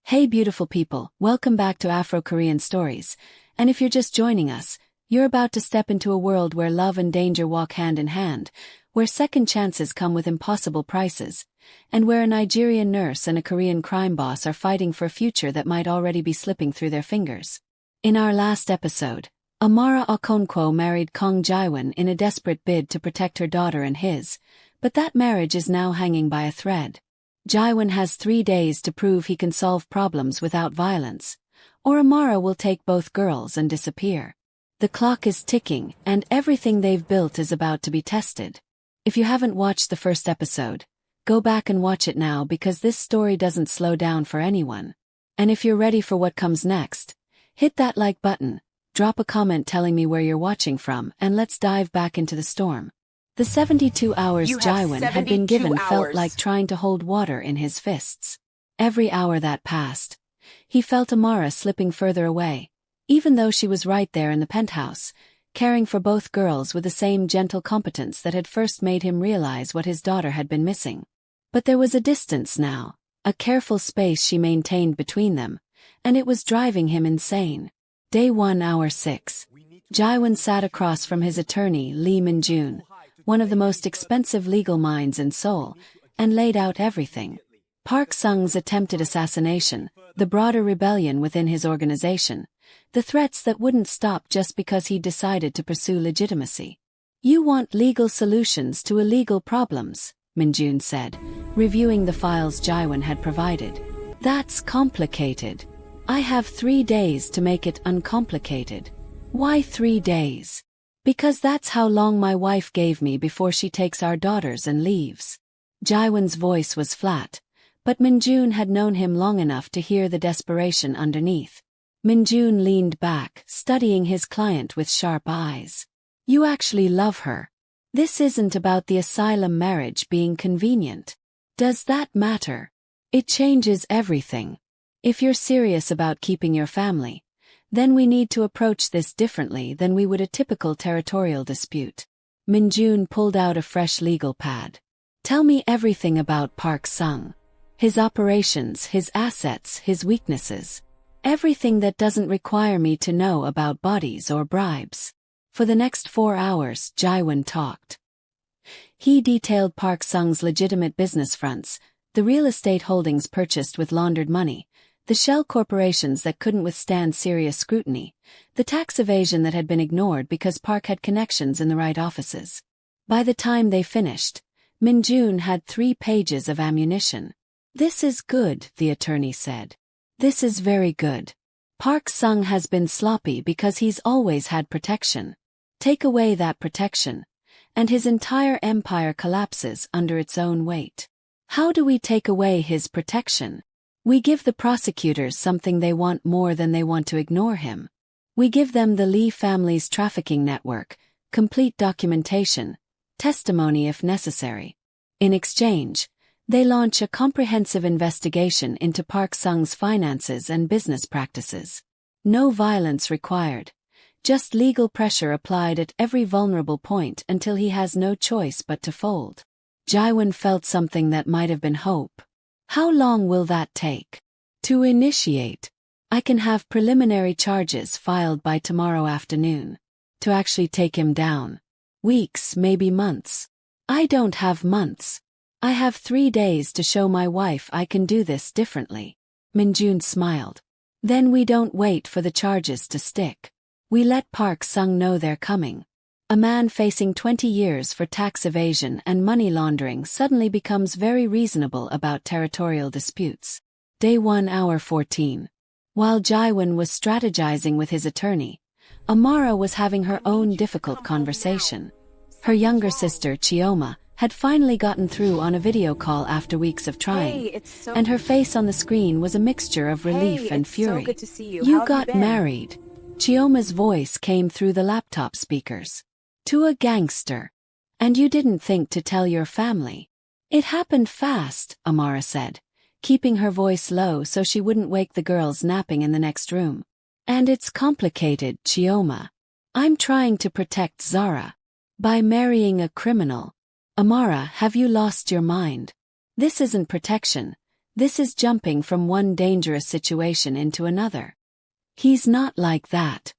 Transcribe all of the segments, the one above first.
Hey beautiful people, welcome back to Afro-Korean Stories. And if you're just joining us, you're about to step into a world where love and danger walk hand in hand, where second chances come with impossible prices, and where a Nigerian nurse and a Korean crime boss are fighting for a future that might already be slipping through their fingers. In our last episode, Amara Okonkwo married Kang Jiwon in a desperate bid to protect her daughter and his, but that marriage is now hanging by a thread. Jiwon has 3 days to prove he can solve problems without violence, or Amara will take both girls and disappear. The clock is ticking, and everything they've built is about to be tested. If you haven't watched the first episode, go back and watch it now because this story doesn't slow down for anyone. And if you're ready for what comes next, hit that like button, drop a comment telling me where you're watching from, and let's dive back into the storm. The 72 hours Jiwon had been given felt like trying to hold water in his fists. Every hour that passed, he felt Amara slipping further away, even though she was right there in the penthouse, caring for both girls with the same gentle competence that had first made him realize what his daughter had been missing. But there was a distance now, a careful space she maintained between them, and it was driving him insane. Day 1, hour 6. Jiwon sat across from his attorney Lee Min-jun, one of the most expensive legal minds in Seoul, and laid out everything. Park Sung's attempted assassination, the broader rebellion within his organization, the threats that wouldn't stop just because he decided to pursue legitimacy. "You want legal solutions to illegal problems," Min-jun said, reviewing the files Jiwon had provided. "That's complicated. I have 3 days to make it uncomplicated." "Why 3 days?" "Because that's how long my wife gave me before she takes our daughters and leaves." Jiwon's voice was flat, but Min-jun had known him long enough to hear the desperation underneath. Min-jun leaned back, studying his client with sharp eyes. "You actually love her. This isn't about the asylum marriage being convenient. Does that matter? It changes everything. If you're serious about keeping your family, then we need to approach this differently than we would a typical territorial dispute." Min-jun pulled out a fresh legal pad. "Tell me everything about Park Sung. His operations, his assets, his weaknesses. Everything that doesn't require me to know about bodies or bribes." For the next 4 hours, Jiwon talked. He detailed Park Sung's legitimate business fronts, the real estate holdings purchased with laundered money, the shell corporations that couldn't withstand serious scrutiny, the tax evasion that had been ignored because Park had connections in the right offices. By the time they finished, Min-jun had 3 pages of ammunition. "This is good," the attorney said. "This is very good. Park Sung has been sloppy because he's always had protection. Take away that protection, and his entire empire collapses under its own weight. How do we take away his protection? We give the prosecutors something they want more than they want to ignore him. We give them the Lee family's trafficking network, complete documentation, testimony if necessary. In exchange, they launch a comprehensive investigation into Park Sung's finances and business practices. No violence required, just legal pressure applied at every vulnerable point until he has no choice but to fold." Jiwon felt something that might have been hope. "How long will that take?" "To initiate, I can have preliminary charges filed by tomorrow afternoon. To actually take him down, weeks, maybe months. I don't have months. I have 3 days to show my wife I can do this differently." Min-jun smiled. "Then we don't wait for the charges to stick. We let Park Sung know they're coming." A man facing 20 years for tax evasion and money laundering suddenly becomes very reasonable about territorial disputes. Day 1, hour 14. While Jiwon was strategizing with his attorney, Amara was having her own difficult conversation. Her younger sister, Chioma, had finally gotten through on a video call after weeks of trying, and her face on the screen was a mixture of relief and fury. "You got married." Chioma's voice came through the laptop speakers. "To a gangster. And you didn't think to tell your family." "It happened fast," Amara said, keeping her voice low so she wouldn't wake the girls napping in the next room. "And it's complicated, Chioma. I'm trying to protect Zara. By marrying a criminal." "Amara, have you lost your mind? This isn't protection. This is jumping from one dangerous situation into another. He's not like that.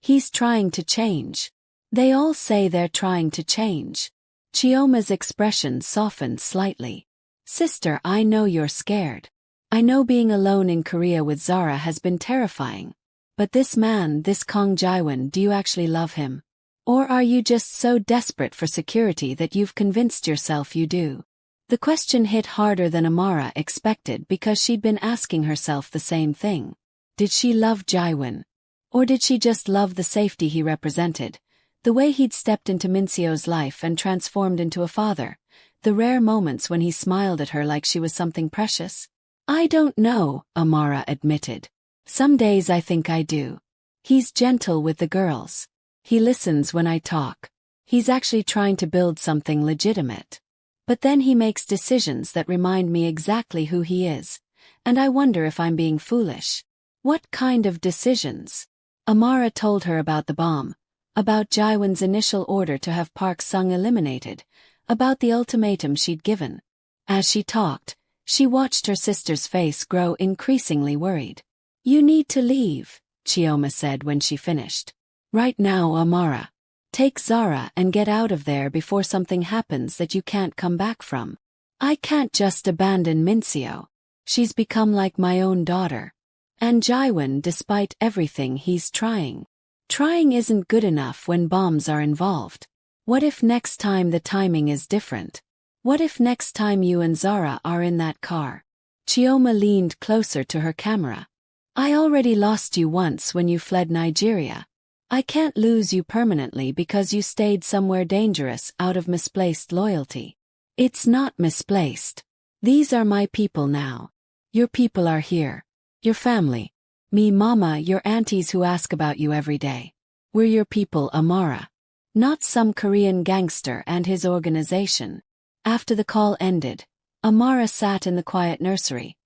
He's trying to change. They all say they're trying to change. Chioma's expression softened slightly. Sister, I know you're scared. I know being alone in Korea with Zara has been terrifying. But this man, this Kang Jiwon, do you actually love him? Or are you just so desperate for security that you've convinced yourself you do? The question hit harder than Amara expected because she'd been asking herself the same thing. Did she love Jiwon? Or did she just love the safety he represented? The way he'd stepped into Minseo's life and transformed into a father. The rare moments when he smiled at her like she was something precious. I don't know, Amara admitted. Some days I think I do. He's gentle with the girls. He listens when I talk. He's actually trying to build something legitimate. But then he makes decisions that remind me exactly who he is. And I wonder if I'm being foolish. What kind of decisions? Amara told her about the bomb. About Jiwon's initial order to have Park Sung eliminated. About the ultimatum she'd given. As she talked, she watched her sister's face grow increasingly worried. You need to leave, Chioma said when she finished. Right now, Amara. Take Zara and get out of there before something happens that you can't come back from. I can't just abandon Minseo. She's become like my own daughter. And Jiwon, despite everything he's trying. Trying isn't good enough when bombs are involved. What if next time the timing is different? What if next time you and Zara are in that car? Chioma leaned closer to her camera. I already lost you once when you fled Nigeria. I can't lose you permanently because you stayed somewhere dangerous out of misplaced loyalty. It's not misplaced. These are my people now. Your people are here. Your family. Me, Mama, your aunties who ask about you every day. We're your people, Amara. Not some Korean gangster and his organization. After the call ended, Amara sat in the quiet nursery,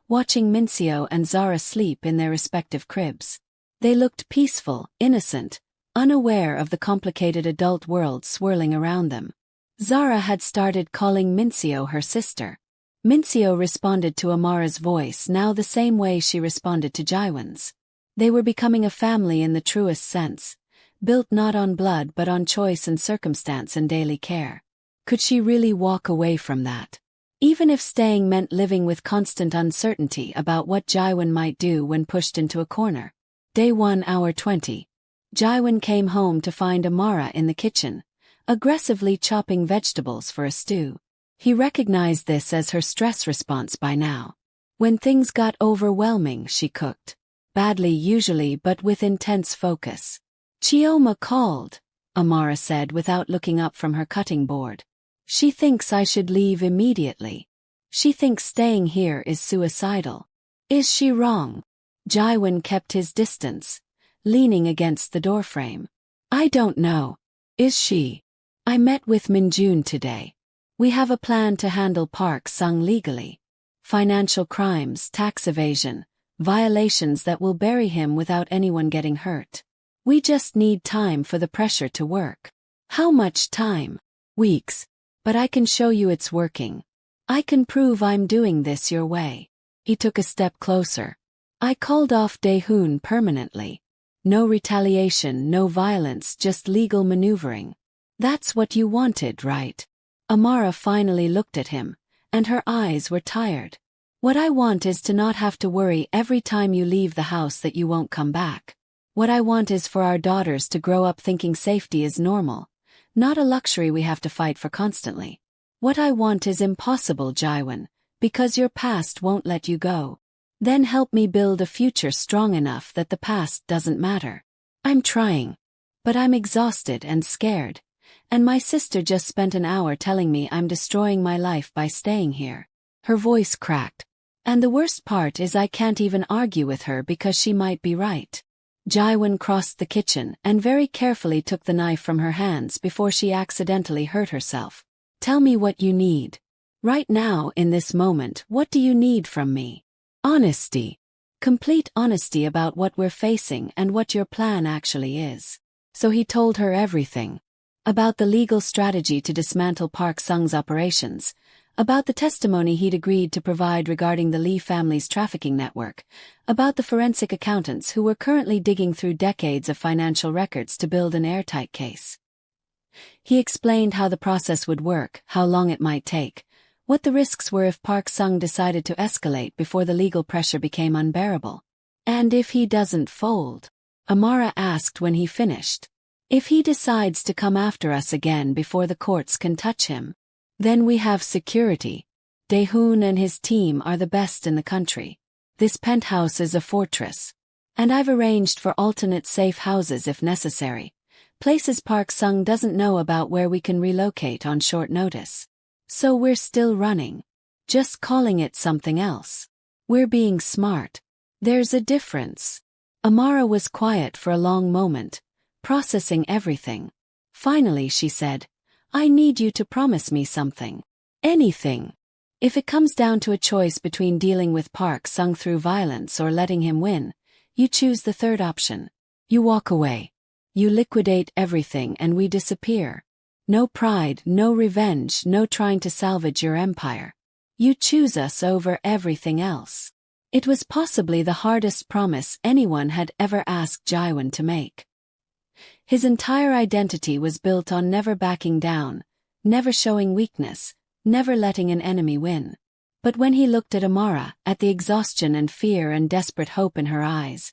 watching Minseo and Zara sleep in their respective cribs. They looked peaceful, innocent, unaware of the complicated adult world swirling around them. Zara had started calling Minseo her sister. Minseo responded to Amara's voice now the same way she responded to Jiwon's. They were becoming a family in the truest sense, built not on blood but on choice and circumstance and daily care. Could she really walk away from that? Even if staying meant living with constant uncertainty about what Jiwon might do when pushed into a corner. Day 1, hour 20. Jiwon came home to find Amara in the kitchen, aggressively chopping vegetables for a stew. He recognized this as her stress response by now. When things got overwhelming, she cooked. Badly usually, but with intense focus. Chioma called, Amara said without looking up from her cutting board. She thinks I should leave immediately. She thinks staying here is suicidal. Is she wrong? Jiwon kept his distance, leaning against the doorframe. I don't know. Is she? I met with Minjun today. We have a plan to handle Park Sung legally. Financial crimes, tax evasion, violations that will bury him without anyone getting hurt. We just need time for the pressure to work. How much time? Weeks. But I can show you it's working. I can prove I'm doing this your way. He took a step closer. I called off Daehoon permanently. No retaliation, no violence, just legal maneuvering. That's what you wanted, right? Amara finally looked at him, and her eyes were tired. What I want is to not have to worry every time you leave the house that you won't come back. What I want is for our daughters to grow up thinking safety is normal, not a luxury we have to fight for constantly. What I want is impossible, Jiwon, because your past won't let you go. Then help me build a future strong enough that the past doesn't matter. I'm trying. But I'm exhausted and scared. And my sister just spent an hour telling me I'm destroying my life by staying here. Her voice cracked. And the worst part is I can't even argue with her because she might be right. Jiwon crossed the kitchen and very carefully took the knife from her hands before she accidentally hurt herself. Tell me what you need. Right now, in this moment, what do you need from me? Honesty. Complete honesty about what we're facing and what your plan actually is. So he told her everything. About the legal strategy to dismantle Park Sung's operations, About the testimony he'd agreed to provide regarding the Lee family's trafficking network, about the forensic accountants who were currently digging through decades of financial records to build an airtight case. He explained how the process would work, how long it might take, what the risks were if Park Sung decided to escalate before the legal pressure became unbearable. And if he doesn't fold? Amara asked when he finished. If he decides to come after us again before the courts can touch him, then we have security. Dae-hoon and his team are the best in the country. This penthouse is a fortress. And I've arranged for alternate safe houses if necessary. Places Park Sung doesn't know about where we can relocate on short notice. So we're still running. Just calling it something else. We're being smart. There's a difference. Amara was quiet for a long moment, processing everything. Finally she said, I need you to promise me something. Anything. If it comes down to a choice between dealing with Park Sung through violence or letting him win, you choose the third option. You walk away. You liquidate everything and we disappear. No pride, no revenge, no trying to salvage your empire. You choose us over everything else. It was possibly the hardest promise anyone had ever asked Jiwon to make. His entire identity was built on never backing down, never showing weakness, never letting an enemy win. But when he looked at Amara, at the exhaustion and fear and desperate hope in her eyes,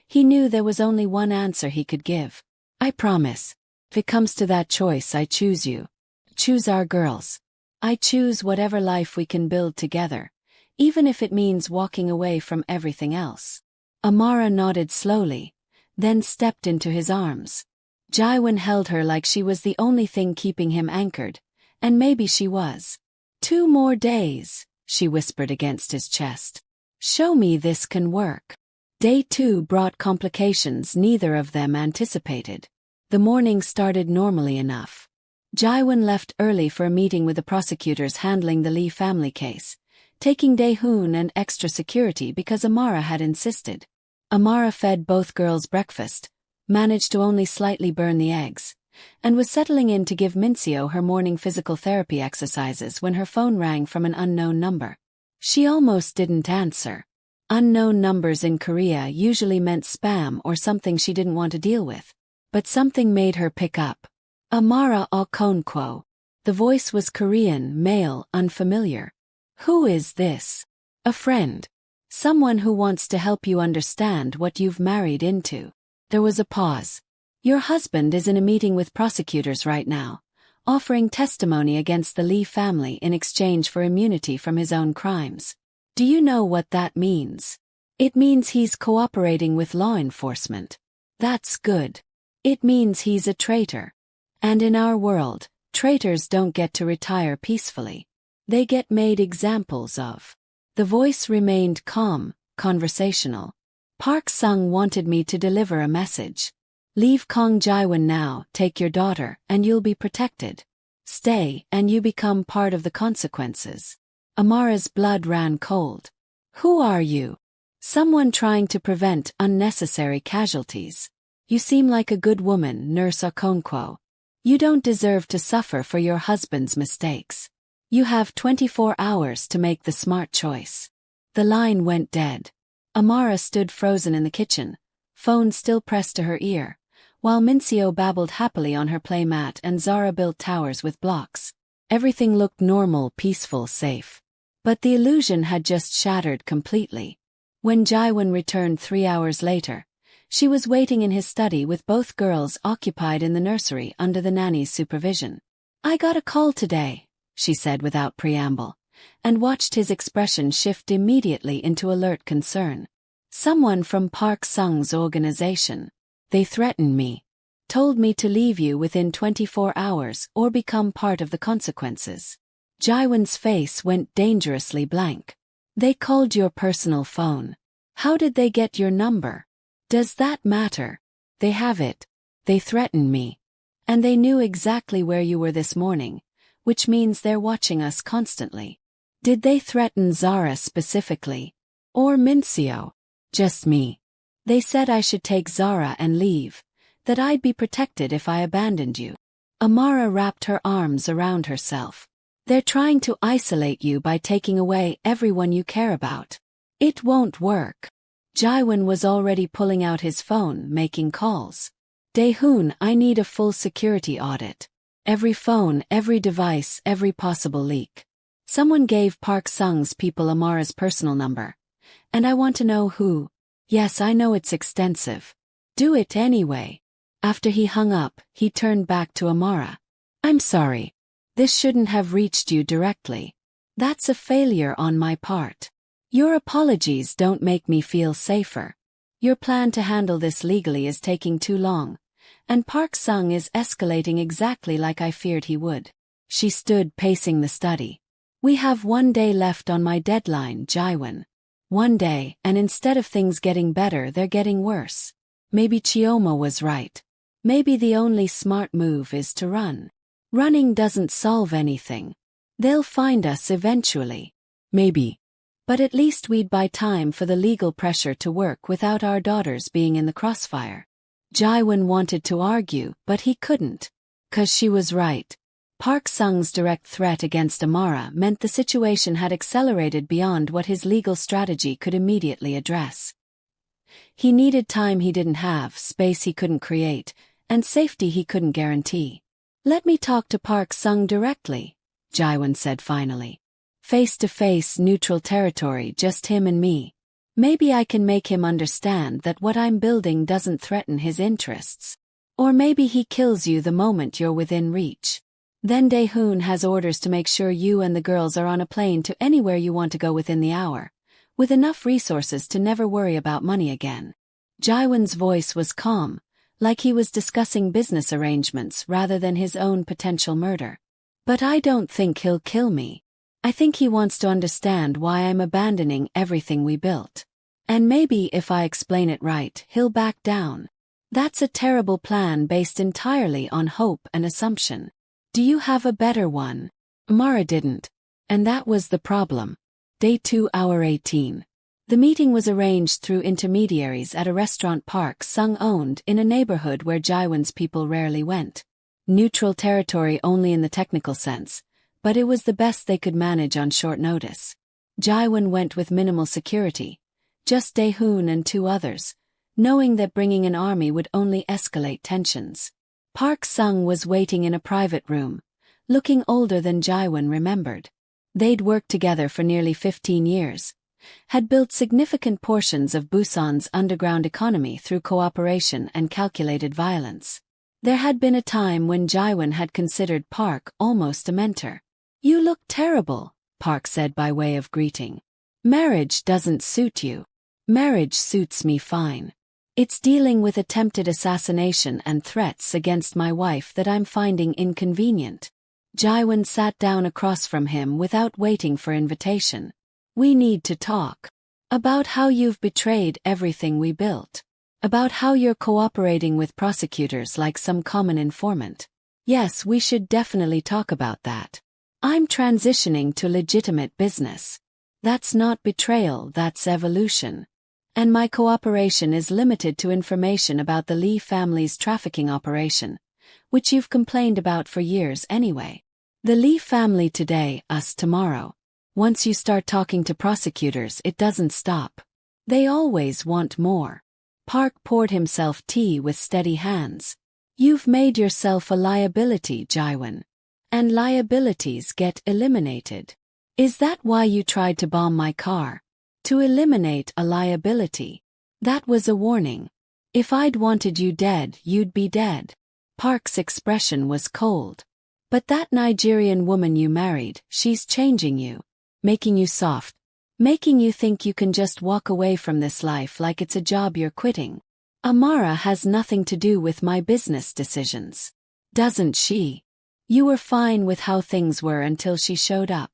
he knew there was only one answer he could give. I promise. If it comes to that choice, I choose you. Choose our girls. I choose whatever life we can build together, even if it means walking away from everything else. Amara nodded slowly, then stepped into his arms. Jiwon held her like she was the only thing keeping him anchored, and maybe she was. 2 more days, she whispered against his chest. Show me this can work. Day 2 brought complications neither of them anticipated. The morning started normally enough. Jiwon left early for a meeting with the prosecutors handling the Lee family case, taking Dae-hoon and extra security because Amara had insisted. Amara fed both girls breakfast, managed to only slightly burn the eggs, and was settling in to give Minseo her morning physical therapy exercises when her phone rang from an unknown number. She almost didn't answer. Unknown numbers in Korea usually meant spam or something she didn't want to deal with. But something made her pick up. Amara Okonkwo. The voice was Korean, male, unfamiliar. Who is this? A friend. Someone who wants to help you understand what you've married into. There was a pause. Your husband is in a meeting with prosecutors right now, offering testimony against the Lee family in exchange for immunity from his own crimes. Do you know what that means? It means he's cooperating with law enforcement. That's good. It means he's a traitor. And in our world, traitors don't get to retire peacefully. They get made examples of. The voice remained calm, conversational. Park Sung wanted me to deliver a message. Leave Kang Jiwon now, take your daughter, and you'll be protected. Stay, and you become part of the consequences. Amara's blood ran cold. Who are you? Someone trying to prevent unnecessary casualties. You seem like a good woman, Nurse Okonkwo. You don't deserve to suffer for your husband's mistakes. You have 24 hours to make the smart choice. The line went dead. Amara stood frozen in the kitchen, phone still pressed to her ear, while Minseo babbled happily on her play mat and Zara built towers with blocks. Everything looked normal, peaceful, safe. But the illusion had just shattered completely. When Jiwon returned 3 hours later, she was waiting in his study with both girls occupied in the nursery under the nanny's supervision. I got a call today, she said without preamble, and watched his expression shift immediately into alert concern. Someone from Park Sung's organization. They threatened me. Told me to leave you within 24 hours or become part of the consequences. Jiwon's face went dangerously blank. They called your personal phone. How did they get your number? Does that matter? They have it. They threatened me. And they knew exactly where you were this morning, which means they're watching us constantly. Did they threaten Zara specifically? Or Minseo? Just me. They said I should take Zara and leave, that I'd be protected if I abandoned you. Amara wrapped her arms around herself. They're trying to isolate you by taking away everyone you care about. It won't work. Jiwon was already pulling out his phone, making calls. Daehoon, I need a full security audit. Every phone, every device, every possible leak. Someone gave Park Sung's people Amara's personal number. And I want to know who. Yes, I know it's extensive. Do it anyway. After he hung up, he turned back to Amara. I'm sorry. This shouldn't have reached you directly. That's a failure on my part. Your apologies don't make me feel safer. Your plan to handle this legally is taking too long. And Park Sung is escalating exactly like I feared he would. She stood pacing the study. We have 1 day left on my deadline, Jiwon. 1 day, and instead of things getting better, they're getting worse. Maybe Chioma was right. Maybe the only smart move is to run. Running doesn't solve anything. They'll find us eventually. Maybe. But at least we'd buy time for the legal pressure to work without our daughters being in the crossfire. Jiwon wanted to argue, but he couldn't. 'Cause she was right. Park Sung's direct threat against Amara meant the situation had accelerated beyond what his legal strategy could immediately address. He needed time he didn't have, space he couldn't create, and safety he couldn't guarantee. Let me talk to Park Sung directly, Jiwon said finally. Face-to-face, neutral territory, just him and me. Maybe I can make him understand that what I'm building doesn't threaten his interests. Or maybe he kills you the moment you're within reach. Then Daehoon has orders to make sure you and the girls are on a plane to anywhere you want to go within the hour, with enough resources to never worry about money again. Jiwon's voice was calm, like he was discussing business arrangements rather than his own potential murder. But I don't think he'll kill me. I think he wants to understand why I'm abandoning everything we built. And maybe if I explain it right, he'll back down. That's a terrible plan based entirely on hope and assumption. Do you have a better one? Amara didn't. And that was the problem. Day 2, hour 18. The meeting was arranged through intermediaries at a restaurant Park Sung owned in a neighborhood where Jiwon's people rarely went. Neutral territory only in the technical sense, but it was the best they could manage on short notice. Jiwon went with minimal security, just Daehoon and 2 others, knowing that bringing an army would only escalate tensions. Park Sung was waiting in a private room, looking older than Jiwon remembered. They'd worked together for nearly 15 years, had built significant portions of Busan's underground economy through cooperation and calculated violence. There had been a time when Jiwon had considered Park almost a mentor. You look terrible, Park said by way of greeting. Marriage doesn't suit you. Marriage suits me fine. It's dealing with attempted assassination and threats against my wife that I'm finding inconvenient. Jiwon sat down across from him without waiting for invitation. We need to talk. About how you've betrayed everything we built. About how you're cooperating with prosecutors like some common informant. Yes, we should definitely talk about that. I'm transitioning to legitimate business. That's not betrayal, that's evolution. And my cooperation is limited to information about the Lee family's trafficking operation, which you've complained about for years anyway. The Lee family today, us tomorrow. Once you start talking to prosecutors, it doesn't stop. They always want more. Park poured himself tea with steady hands. You've made yourself a liability, Jiwon. And liabilities get eliminated. Is that why you tried to bomb my car? To eliminate a liability. That was a warning. If I'd wanted you dead, you'd be dead. Park's expression was cold. But that Nigerian woman you married, she's changing you. Making you soft. Making you think you can just walk away from this life like it's a job you're quitting. Amara has nothing to do with my business decisions. Doesn't she? You were fine with how things were until she showed up.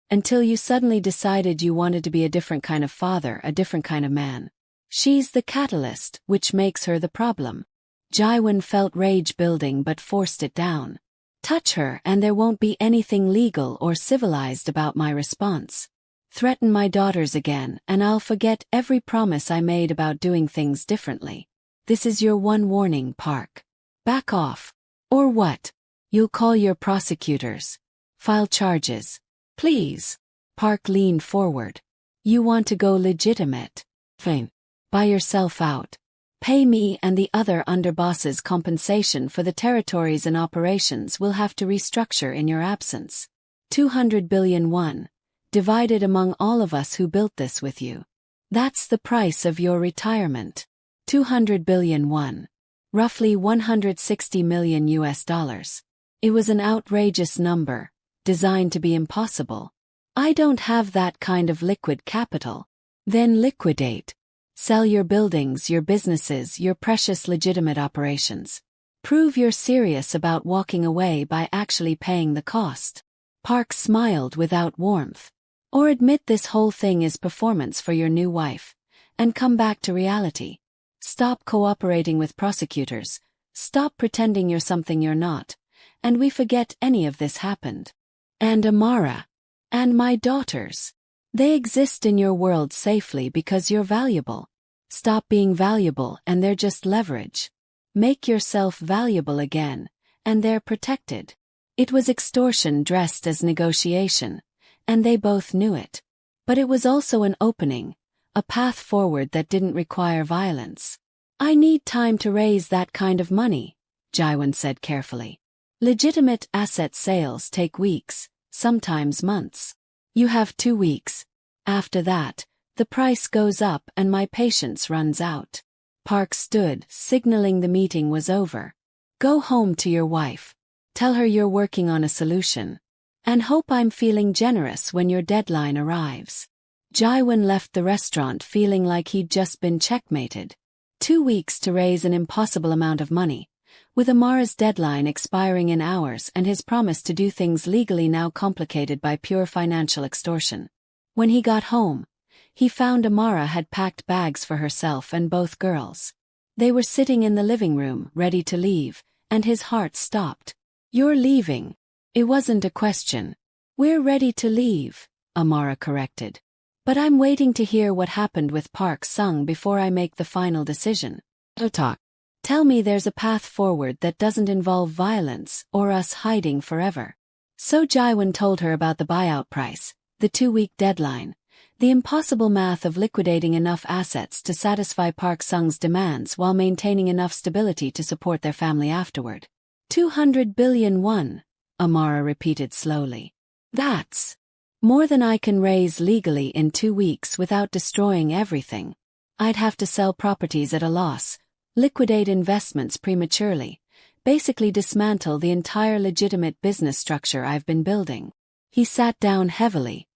Until you suddenly decided you wanted to be a different kind of father, a different kind of man. She's the catalyst, which makes her the problem. Jiwon felt rage building but forced it down. Touch her and there won't be anything legal or civilized about my response. Threaten my daughters again and I'll forget every promise I made about doing things differently. This is your one warning, Park. Back off. Or what? You'll call your prosecutors. File charges. Please. Park leaned forward. You want to go legitimate? Fine. Buy yourself out. Pay me and the other underbosses compensation for the territories and operations we'll have to restructure in your absence. 200 billion won. Divided among all of us who built this with you. That's the price of your retirement. 200 billion won. Roughly 160 million US dollars. It was an outrageous number, designed to be impossible. I don't have that kind of liquid capital. Then liquidate. Sell your buildings, your businesses, your precious legitimate operations. Prove you're serious about walking away by actually paying the cost. Park smiled without warmth. Or admit this whole thing is performance for your new wife, and come back to reality. Stop cooperating with prosecutors, stop pretending you're something you're not, and we forget any of this happened. And Amara. And my daughters. They exist in your world safely because you're valuable. Stop being valuable and they're just leverage. Make yourself valuable again, and they're protected. It was extortion dressed as negotiation, and they both knew it. But it was also an opening, a path forward that didn't require violence. I need time to raise that kind of money, Jiwon said carefully. Legitimate asset sales take weeks, sometimes months. You have 2 weeks. After that, the price goes up and my patience runs out. Park stood, signaling the meeting was over. Go home to your wife. Tell her you're working on a solution. And hope I'm feeling generous when your deadline arrives. Jiwon left the restaurant feeling like he'd just been checkmated. 2 weeks to raise an impossible amount of money, with Amara's deadline expiring in hours and his promise to do things legally now complicated by pure financial extortion. When he got home, he found Amara had packed bags for herself and both girls. They were sitting in the living room, ready to leave, and his heart stopped. You're leaving. It wasn't a question. We're ready to leave, Amara corrected. But I'm waiting to hear what happened with Park Sung before I make the final decision. Talk. Tell me there's a path forward that doesn't involve violence or us hiding forever. So Jiwon told her about the buyout price, the 2-week deadline, the impossible math of liquidating enough assets to satisfy Park Sung's demands while maintaining enough stability to support their family afterward. 200 billion won, Amara repeated slowly. That's more than I can raise legally in 2 weeks without destroying everything. I'd have to sell properties at a loss, liquidate investments prematurely, basically dismantle the entire legitimate business structure I've been building. He sat down heavily.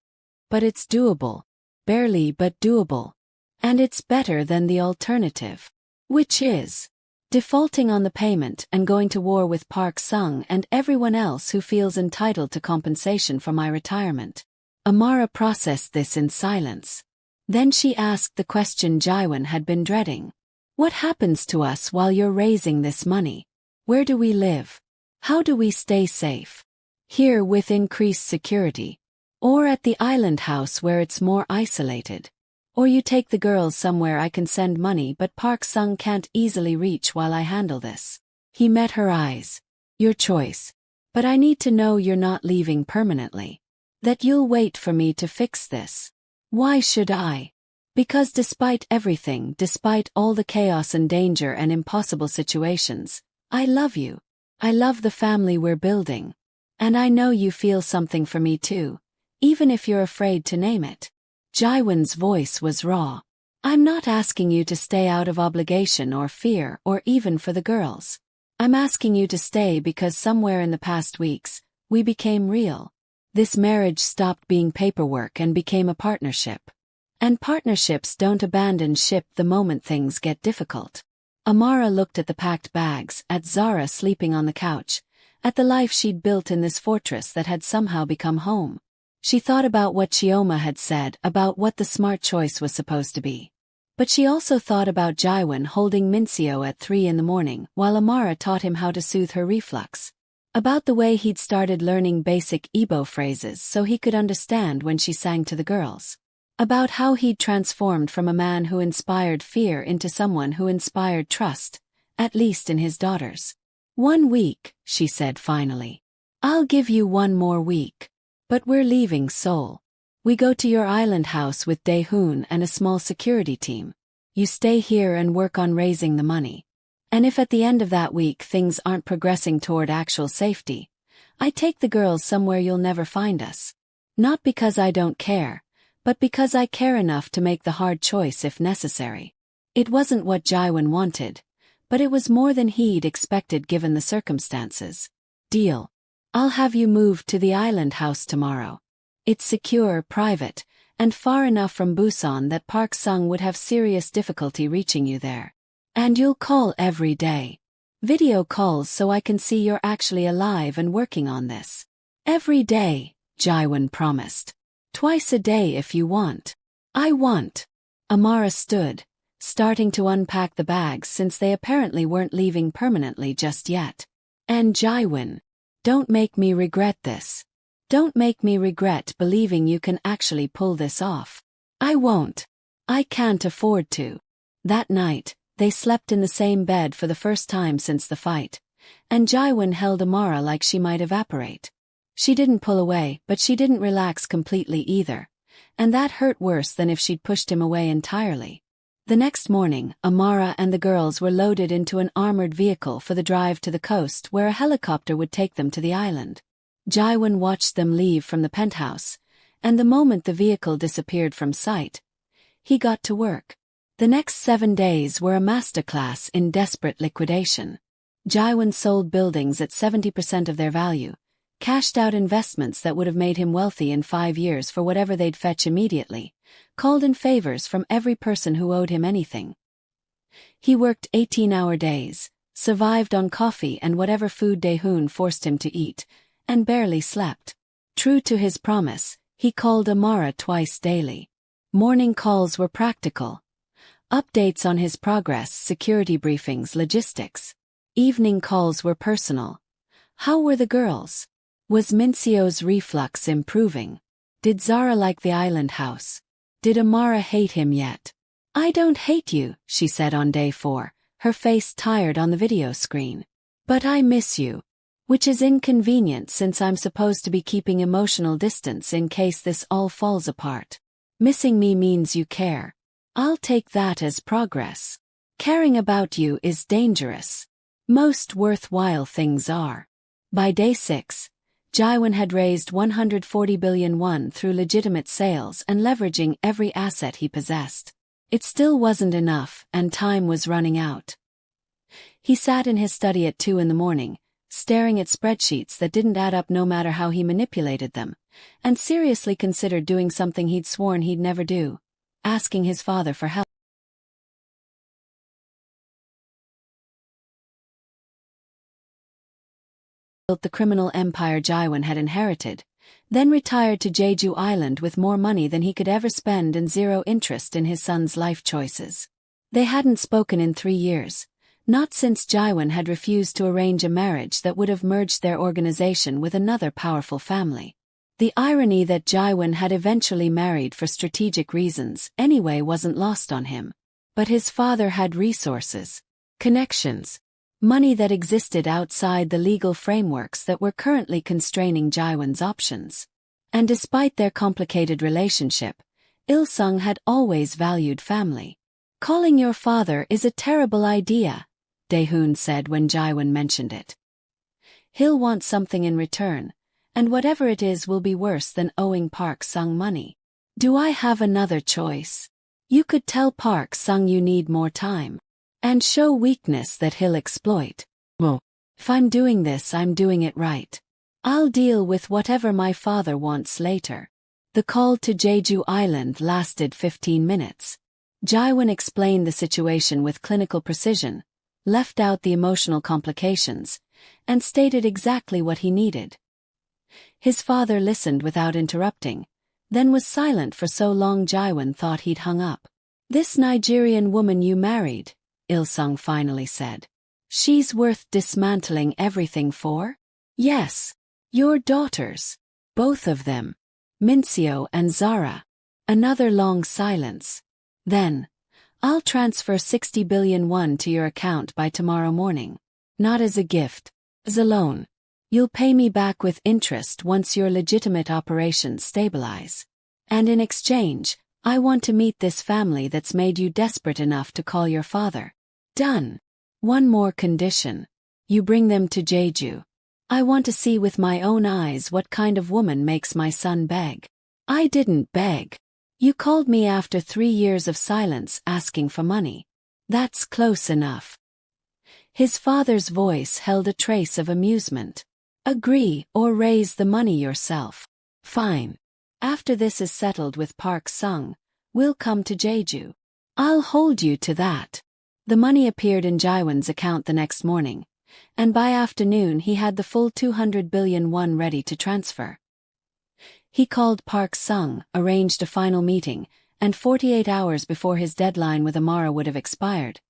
But it's doable. Barely but doable. And it's better than the alternative. Which is defaulting on the payment and going to war with Park Sung and everyone else who feels entitled to compensation for my retirement. Amara processed this in silence. Then she asked the question Jiwon had been dreading. What happens to us while you're raising this money? Where do we live? How do we stay safe? Here with increased security. Or at the island house where it's more isolated. Or you take the girls somewhere I can send money but Park Sung can't easily reach while I handle this. He met her eyes. Your choice. But I need to know you're not leaving permanently. That you'll wait for me to fix this. Why should I? Because despite everything, despite all the chaos and danger and impossible situations, I love you. I love the family we're building. And I know you feel something for me too, even if you're afraid to name it. Jiwon's voice was raw. I'm not asking you to stay out of obligation or fear or even for the girls. I'm asking you to stay because somewhere in the past weeks, we became real. This marriage stopped being paperwork and became a partnership. And partnerships don't abandon ship the moment things get difficult. Amara looked at the packed bags, at Zara sleeping on the couch, at the life she'd built in this fortress that had somehow become home. She thought about what Chioma had said about what the smart choice was supposed to be. But she also thought about Jiwon holding Mincio at 3 in the morning while Amara taught him how to soothe her reflux. About the way he'd started learning basic Igbo phrases so he could understand when she sang to the girls. About how he'd transformed from a man who inspired fear into someone who inspired trust, at least in his daughters. 1 week, she said finally. I'll give you 1 more week. But we're leaving Seoul. We go to your island house with Dae-hoon and a small security team. You stay here and work on raising the money. And if at the end of that week things aren't progressing toward actual safety, I take the girls somewhere you'll never find us. Not because I don't care, but because I care enough to make the hard choice if necessary. It wasn't what Jiwon wanted, but it was more than he'd expected given the circumstances. Deal. I'll have you moved to the island house tomorrow. It's secure, private, and far enough from Busan that Park Sung would have serious difficulty reaching you there. And you'll call every day. Video calls so I can see you're actually alive and working on this. Every day, Jiwon promised. Twice a day if you want. I want. Amara stood, starting to unpack the bags since they apparently weren't leaving permanently just yet. And Jiwon, don't make me regret this. Don't make me regret believing you can actually pull this off. I won't. I can't afford to. That night, they slept in the same bed for the first time since the fight, and Jiwon held Amara like she might evaporate. She didn't pull away, but she didn't relax completely either, and that hurt worse than if she'd pushed him away entirely. The next morning, Amara and the girls were loaded into an armored vehicle for the drive to the coast where a helicopter would take them to the island. Jiwon watched them leave from the penthouse, and the moment the vehicle disappeared from sight, he got to work. The next 7 days were a masterclass in desperate liquidation. Jiwon sold buildings at 70% of their value, cashed out investments that would have made him wealthy in 5 years for whatever they'd fetch immediately, called in favors from every person who owed him anything. He worked 18-hour days, survived on coffee and whatever food Dae-hoon forced him to eat, and barely slept. True to his promise, he called Amara twice daily. Morning calls were practical. Updates on his progress, security briefings, logistics. Evening calls were personal. How were the girls? Was Minseo's reflux improving? Did Zara like the island house? Did Amara hate him yet? I don't hate you, she said on day 4, her face tired on the video screen. But I miss you. Which is inconvenient since I'm supposed to be keeping emotional distance in case this all falls apart. Missing me means you care. I'll take that as progress. Caring about you is dangerous. Most worthwhile things are. By day 6, Jiwon had raised 140 billion won through legitimate sales and leveraging every asset he possessed. It still wasn't enough, and time was running out. He sat in his study at 2 in the morning, staring at spreadsheets that didn't add up no matter how he manipulated them, and seriously considered doing something he'd sworn he'd never do. Asking his father for help. Built the criminal empire Jiwon had inherited, then retired to Jeju Island with more money than he could ever spend and zero interest in his son's life choices. They hadn't spoken in 3 years, not since Jiwon had refused to arrange a marriage that would have merged their organization with another powerful family. The irony that Jiwon had eventually married for strategic reasons anyway wasn't lost on him. But his father had resources, connections, money that existed outside the legal frameworks that were currently constraining Jiwon's options. And despite their complicated relationship, Il-sung had always valued family. Calling your father is a terrible idea, Dae-hoon said when Jiwon mentioned it. He'll want something in return, and whatever it is will be worse than owing Park Sung money. Do I have another choice? You could tell Park Sung you need more time, and show weakness that he'll exploit. Well, if I'm doing this, I'm doing it right. I'll deal with whatever my father wants later. The call to Jeju Island lasted 15 minutes. Jiwon explained the situation with clinical precision, left out the emotional complications, and stated exactly what he needed. His father listened without interrupting, then was silent for so long Jiwon thought he'd hung up. This Nigerian woman you married, Il-sung finally said. She's worth dismantling everything for? Yes. Your daughters. Both of them. Minseo and Zara. Another long silence. Then, I'll transfer 60 billion won to your account by tomorrow morning. Not as a gift, as a loan. You'll pay me back with interest once your legitimate operations stabilize. And in exchange, I want to meet this family that's made you desperate enough to call your father. Done. One more condition. You bring them to Jeju. I want to see with my own eyes what kind of woman makes my son beg. I didn't beg. You called me after 3 years of silence asking for money. That's close enough. His father's voice held a trace of amusement. Agree or raise the money yourself. Fine. After this is settled with Park Sung, we'll come to Jeju. I'll hold you to that. The money appeared in Jiwon's account the next morning, and by afternoon he had the full 200 billion won ready to transfer. He called Park Sung, arranged a final meeting, and 48 hours before his deadline with Amara would have expired,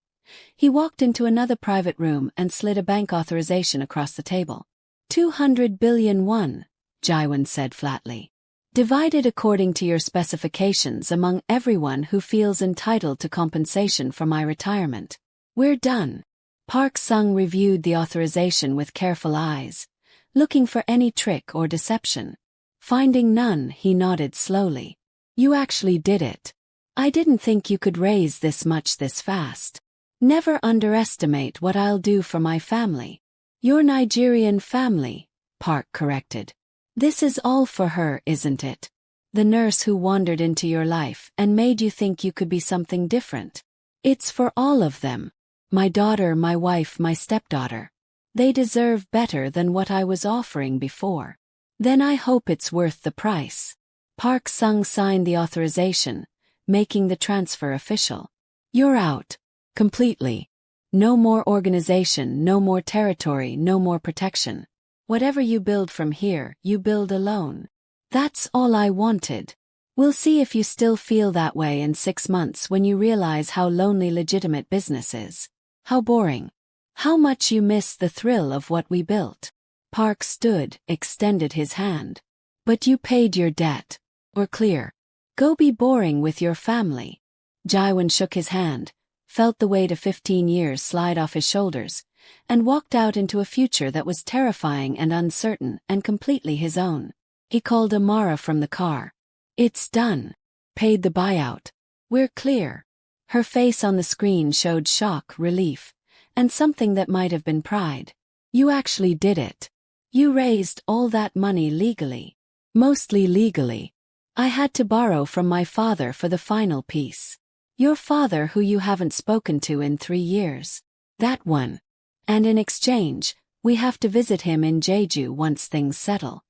he walked into another private room and slid a bank authorization across the table. 200 billion won, Jiwon said flatly. Divided according to your specifications among everyone who feels entitled to compensation for my retirement. We're done. Park Sung reviewed the authorization with careful eyes, looking for any trick or deception. Finding none, he nodded slowly. You actually did it. I didn't think you could raise this much this fast. Never underestimate what I'll do for my family. Your Nigerian family, Park corrected. This is all for her, isn't it? The nurse who wandered into your life and made you think you could be something different. It's for all of them. My daughter, my wife, my stepdaughter. They deserve better than what I was offering before. Then I hope it's worth the price. Park Sung signed the authorization, making the transfer official. You're out. Completely. No more organization, no more territory, no more protection. Whatever you build from here, you build alone. That's all I wanted. We'll see if you still feel that way in 6 months when you realize how lonely legitimate business is. How boring. How much you miss the thrill of what we built. Park stood, extended his hand. But you paid your debt. We're clear. Go be boring with your family. Jiwon shook his hand, felt the weight of 15 years slide off his shoulders, and walked out into a future that was terrifying and uncertain and completely his own. He called Amara from the car. It's done. Paid the buyout. We're clear. Her face on the screen showed shock, relief, and something that might have been pride. You actually did it. You raised all that money legally. Mostly legally. I had to borrow from my father for the final piece. Your father who you haven't spoken to in 3 years. That one. And in exchange, we have to visit him in Jeju once things settle.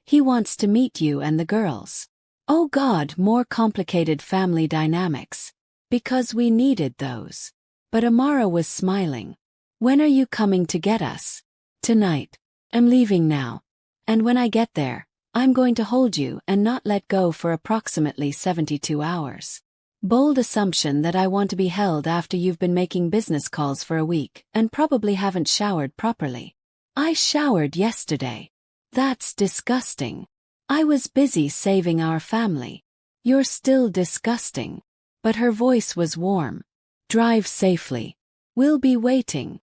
He wants to meet you and the girls. Oh God, more complicated family dynamics. Because we needed those. But Amara was smiling. When are you coming to get us? Tonight. I'm leaving now. And when I get there, I'm going to hold you and not let go for approximately 72 hours. Bold assumption that I want to be held after you've been making business calls for a week and probably haven't showered properly. I showered yesterday. That's disgusting. I was busy saving our family. You're still disgusting. But her voice was warm. Drive safely. We'll be waiting.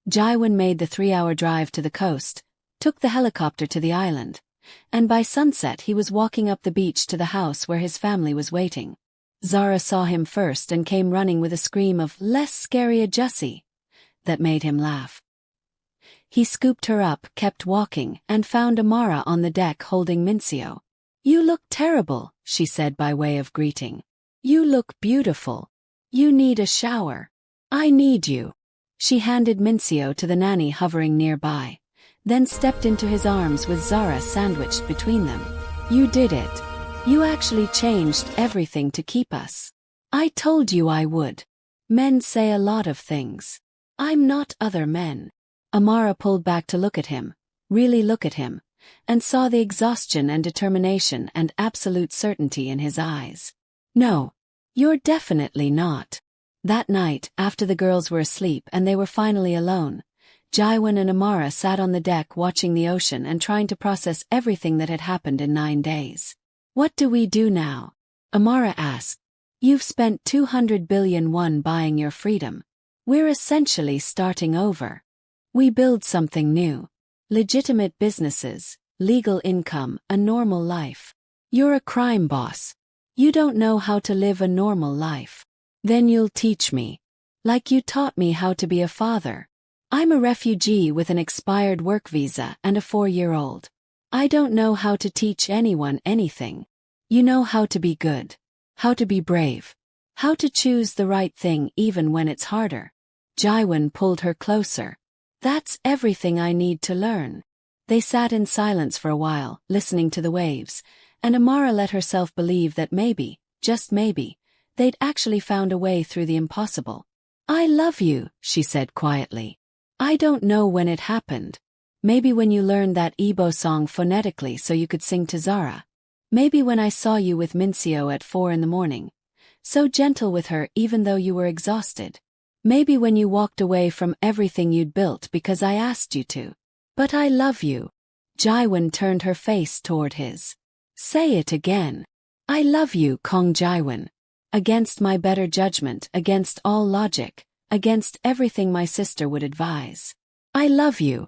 Jiwon made the 3-hour drive to the coast, took the helicopter to the island, and by sunset he was walking up the beach to the house where his family was waiting. Zara saw him first and came running with a scream of "less scary a Jussie" that made him laugh. He scooped her up, kept walking, and found Amara on the deck holding Mincio. You look terrible, she said by way of greeting. You look beautiful. You need a shower. I need you. She handed Mincio to the nanny hovering nearby, then stepped into his arms with Zara sandwiched between them. You did it. You actually changed everything to keep us. I told you I would. Men say a lot of things. I'm not other men. Amara pulled back to look at him, really look at him, and saw the exhaustion and determination and absolute certainty in his eyes. No, you're definitely not. That night, after the girls were asleep and they were finally alone, Jiwon and Amara sat on the deck watching the ocean and trying to process everything that had happened in 9 days. What do we do now? Amara asked. You've spent 200 billion won buying your freedom. We're essentially starting over. We build something new. legitimate businesses, legal income, a normal life. You're a crime boss. You don't know how to live a normal life. Then you'll teach me. Like you taught me how to be a father. I'm a refugee with an expired work visa and a 4-year-old. I don't know how to teach anyone anything. You know how to be good. How to be brave. How to choose the right thing even when it's harder. Jiwon pulled her closer. That's everything I need to learn. They sat in silence for a while, listening to the waves, and Amara let herself believe that maybe, just maybe, they'd actually found a way through the impossible. I love you, she said quietly. I don't know when it happened. Maybe when you learned that Igbo song phonetically so you could sing to Zara. Maybe when I saw you with Mincio at 4 in the morning. So gentle with her even though you were exhausted. Maybe when you walked away from everything you'd built because I asked you to. But I love you. Jiwon turned her face toward his. Say it again. I love you, Kang Jiwon. Against my better judgment, against all logic, against everything my sister would advise. I love you.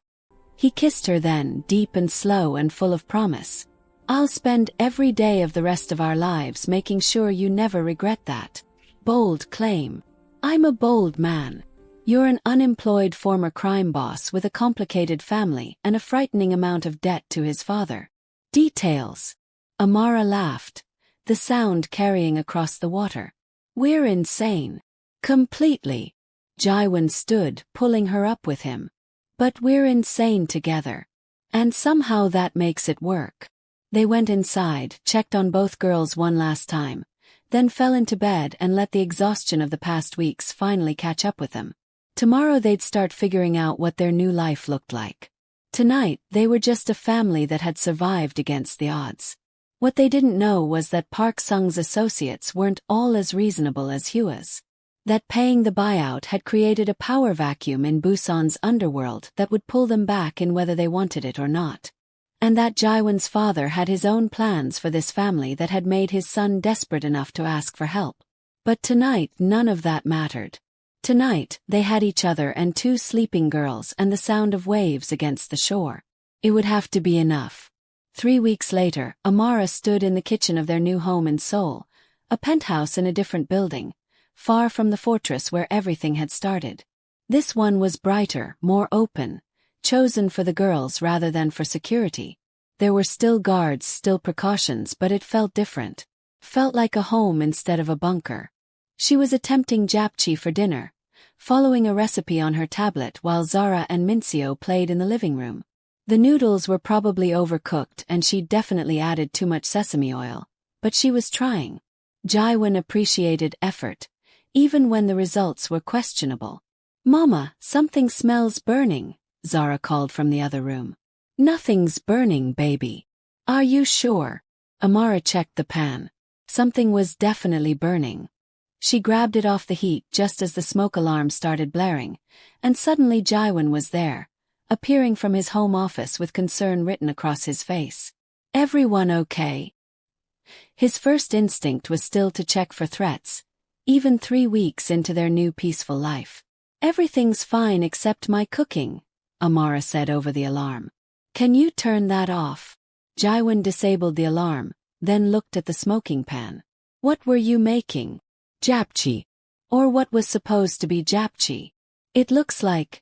He kissed her then, deep and slow and full of promise. I'll spend every day of the rest of our lives making sure you never regret that. Bold claim. I'm a bold man. You're an unemployed former crime boss with a complicated family and a frightening amount of debt to his father. Details. Amara laughed, the sound carrying across the water. We're insane. Completely. Jiwon stood, pulling her up with him. But we're insane together. And somehow that makes it work. They went inside, checked on both girls one last time, then fell into bed and let the exhaustion of the past weeks finally catch up with them. Tomorrow they'd start figuring out what their new life looked like. Tonight, they were just a family that had survived against the odds. What they didn't know was that Park Sung's associates weren't all as reasonable as Hua's. That paying the buyout had created a power vacuum in Busan's underworld that would pull them back in whether they wanted it or not. And that Jiwon's father had his own plans for this family that had made his son desperate enough to ask for help. But tonight none of that mattered. Tonight, they had each other and 2 sleeping girls and the sound of waves against the shore. It would have to be enough. 3 weeks later, Amara stood in the kitchen of their new home in Seoul, a penthouse in a different building, far from the fortress where everything had started. This one was brighter, more open, chosen for the girls rather than for security. There were still guards, still precautions, but it felt different. Felt like a home instead of a bunker. She was attempting japchae for dinner, following a recipe on her tablet while Zara and Mincio played in the living room. The noodles were probably overcooked and she'd definitely added too much sesame oil, but she was trying. Jiwon appreciated effort, even when the results were questionable. Mama, something smells burning, Zara called from the other room. Nothing's burning, baby. Are you sure? Amara checked the pan. Something was definitely burning. She grabbed it off the heat just as the smoke alarm started blaring, and suddenly Jiwon was there, appearing from his home office with concern written across his face. Everyone okay? His first instinct was still to check for threats, even 3 weeks into their new peaceful life. Everything's fine except my cooking, Amara said over the alarm. Can you turn that off? Jiwon disabled the alarm, then looked at the smoking pan. What were you making? Japchae. Or what was supposed to be japchae. It looks like...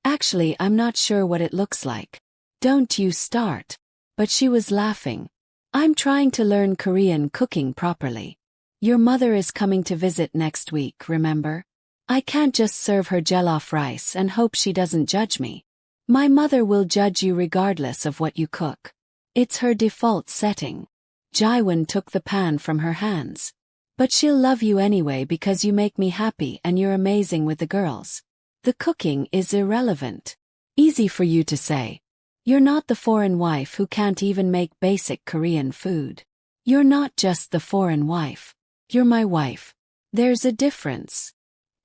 Actually, I'm not sure what it looks like. Don't you start. But she was laughing. I'm trying to learn Korean cooking properly. Your mother is coming to visit next week, remember? I can't just serve her jollof rice and hope she doesn't judge me. My mother will judge you regardless of what you cook. It's her default setting. Jiwon took the pan from her hands. But she'll love you anyway because you make me happy and you're amazing with the girls. The cooking is irrelevant. Easy for you to say. You're not the foreign wife who can't even make basic Korean food. You're not just the foreign wife. You're my wife. There's a difference.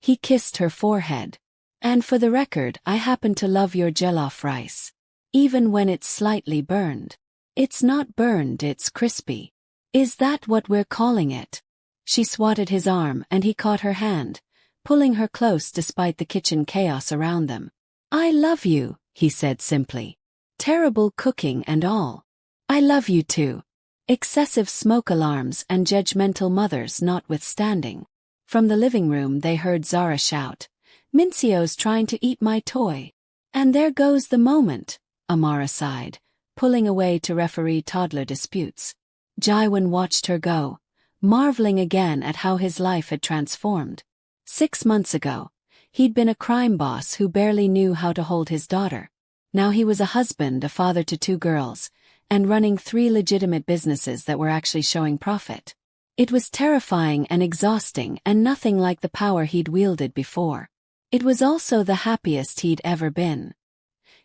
He kissed her forehead. And for the record, I happen to love your jollof rice. Even when it's slightly burned. It's not burned, it's crispy. Is that what we're calling it? She swatted his arm and he caught her hand, pulling her close despite the kitchen chaos around them. I love you, he said simply. Terrible cooking and all. I love you too. Excessive smoke alarms and judgmental mothers notwithstanding. From the living room they heard Zara shout, Mincio's trying to eat my toy. And there goes the moment, Amara sighed, pulling away to referee toddler disputes. Jiwon watched her go, marveling again at how his life had transformed. 6 months ago, he'd been a crime boss who barely knew how to hold his daughter. Now he was a husband, a father to 2 girls, and running 3 legitimate businesses that were actually showing profit. It was terrifying and exhausting and nothing like the power he'd wielded before. It was also the happiest he'd ever been.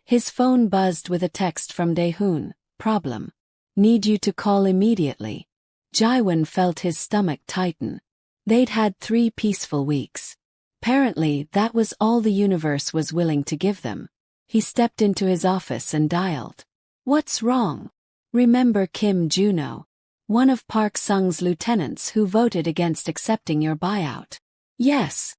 His phone buzzed with a text from Daehoon. Problem. Need you to call immediately. Jiwon felt his stomach tighten. They'd had 3 peaceful weeks. Apparently, that was all the universe was willing to give them. He stepped into his office and dialed. What's wrong? Remember Kim Juno, one of Park Sung's lieutenants who voted against accepting your buyout? Yes.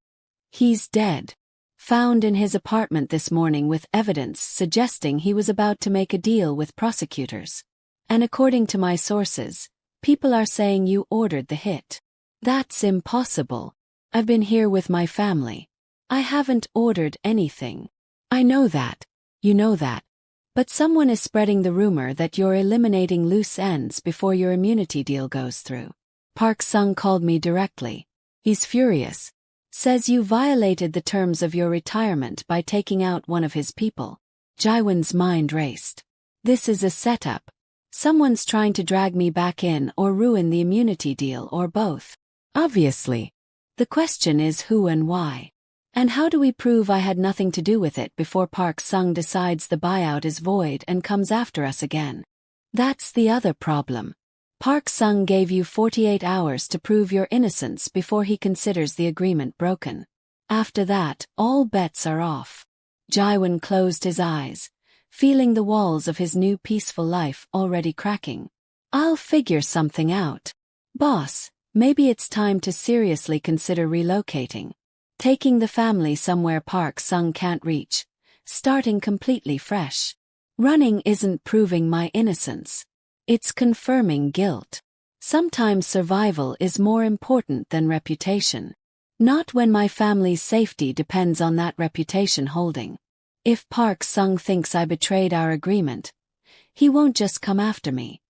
He's dead. Found in his apartment this morning with evidence suggesting he was about to make a deal with prosecutors. And according to my sources, people are saying you ordered the hit. That's impossible. I've been here with my family. I haven't ordered anything. I know that. You know that. But someone is spreading the rumor that you're eliminating loose ends before your immunity deal goes through. Park Sung called me directly. He's furious. Says you violated the terms of your retirement by taking out one of his people. Jiwon's mind raced. This is a setup. Someone's trying to drag me back in or ruin the immunity deal or both. Obviously. The question is who and why. And how do we prove I had nothing to do with it before Park Sung decides the buyout is void and comes after us again? That's the other problem. Park Sung gave you 48 hours to prove your innocence before he considers the agreement broken. After that, all bets are off. Jiwon closed his eyes, feeling the walls of his new peaceful life already cracking. I'll figure something out. Boss, maybe it's time to seriously consider relocating. Taking the family somewhere Park Sung can't reach. Starting completely fresh. Running isn't proving my innocence. It's confirming guilt. Sometimes survival is more important than reputation. Not when my family's safety depends on that reputation holding. If Park Sung thinks I betrayed our agreement, he won't just come after me.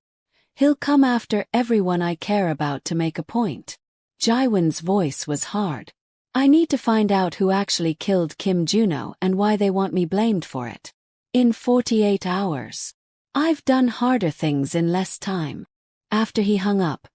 He'll come after everyone I care about to make a point. Jiwon's voice was hard. I need to find out who actually killed Kim Juno and why they want me blamed for it. In 48 hours. I've done harder things in less time. After he hung up,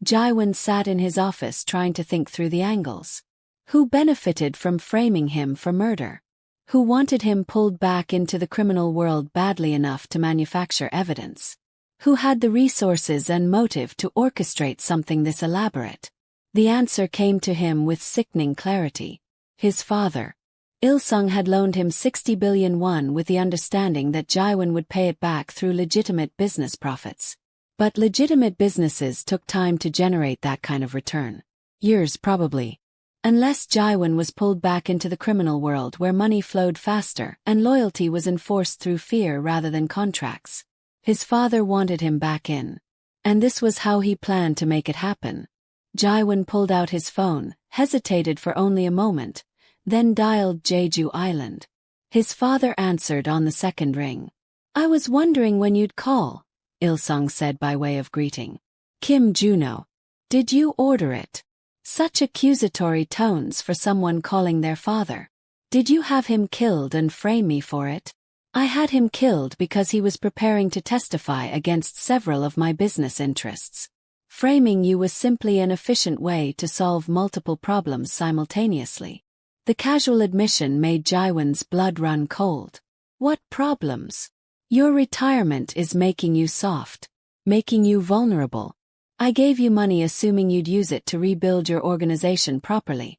Jiwon sat in his office trying to think through the angles. Who benefited from framing him for murder? Who wanted him pulled back into the criminal world badly enough to manufacture evidence? Who had the resources and motive to orchestrate something this elaborate? The answer came to him with sickening clarity. His father. Il-sung had loaned him 60 billion won with the understanding that Jiwon would pay it back through legitimate business profits. But legitimate businesses took time to generate that kind of return. Years probably. Unless Jiwon was pulled back into the criminal world where money flowed faster and loyalty was enforced through fear rather than contracts. His father wanted him back in. And this was how he planned to make it happen. Jiwon pulled out his phone, hesitated for only a moment, then dialed Jeju Island. His father answered on the second ring. I was wondering when you'd call, Il-sung said by way of greeting. Kim Juno. Did you order it? Such accusatory tones for someone calling their father. Did you have him killed and frame me for it? I had him killed because he was preparing to testify against several of my business interests. Framing you was simply an efficient way to solve multiple problems simultaneously. The casual admission made Jiwon's blood run cold. What problems? Your retirement is making you soft, making you vulnerable. I gave you money assuming you'd use it to rebuild your organization properly,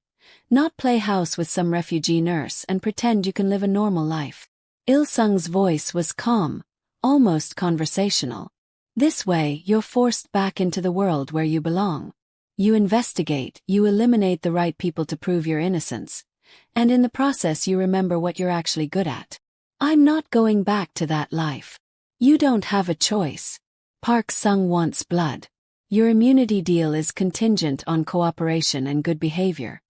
not play house with some refugee nurse and pretend you can live a normal life. Il-sung's voice was calm, almost conversational. This way, you're forced back into the world where you belong. You investigate, you eliminate the right people to prove your innocence, and in the process you remember what you're actually good at. I'm not going back to that life. You don't have a choice. Park Sung wants blood. Your immunity deal is contingent on cooperation and good behavior.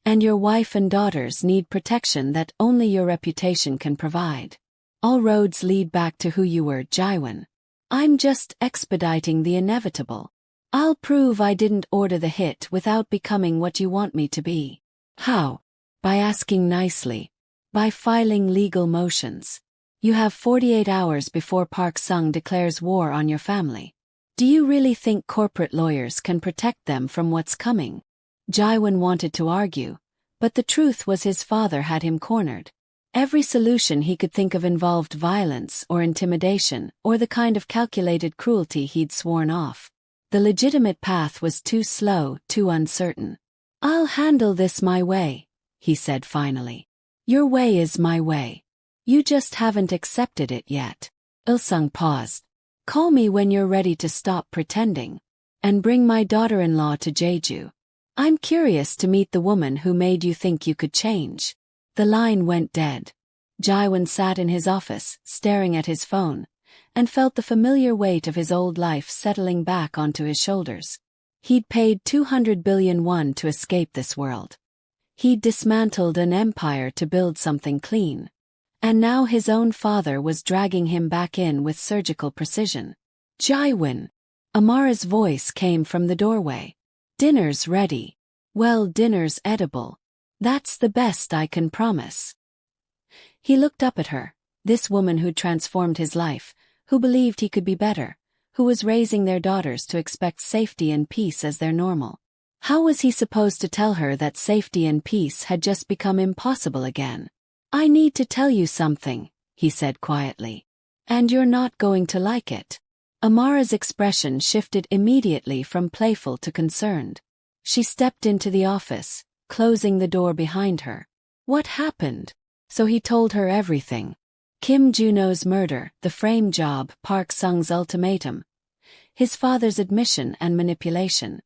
And your wife and daughters need protection that only your reputation can provide. All roads lead back to who you were, Jiwon. I'm just expediting the inevitable. I'll prove I didn't order the hit without becoming what you want me to be. How? By asking nicely. By filing legal motions. You have 48 hours before Park Sung declares war on your family. Do you really think corporate lawyers can protect them from what's coming? Jiwon wanted to argue, but the truth was his father had him cornered. Every solution he could think of involved violence or intimidation or the kind of calculated cruelty he'd sworn off. The legitimate path was too slow, too uncertain. I'll handle this my way, he said finally. Your way is my way. You just haven't accepted it yet. Il-sung paused. Call me when you're ready to stop pretending. And bring my daughter-in-law to Jeju. I'm curious to meet the woman who made you think you could change. The line went dead. Jiwon sat in his office, staring at his phone, and felt the familiar weight of his old life settling back onto his shoulders. He'd paid 200 billion won to escape this world. He'd dismantled an empire to build something clean. And now his own father was dragging him back in with surgical precision. Jiwon. Amara's voice came from the doorway. Dinner's ready. Well, dinner's edible. That's the best I can promise. He looked up at her, this woman who'd transformed his life, who believed he could be better, who was raising their daughters to expect safety and peace as their normal. How was he supposed to tell her that safety and peace had just become impossible again? I need to tell you something, he said quietly. And you're not going to like it. Amara's expression shifted immediately from playful to concerned. She stepped into the office, closing the door behind her. What happened? So he told her everything. Kim Juno's murder, the frame job, Park Sung's ultimatum, his father's admission and manipulation.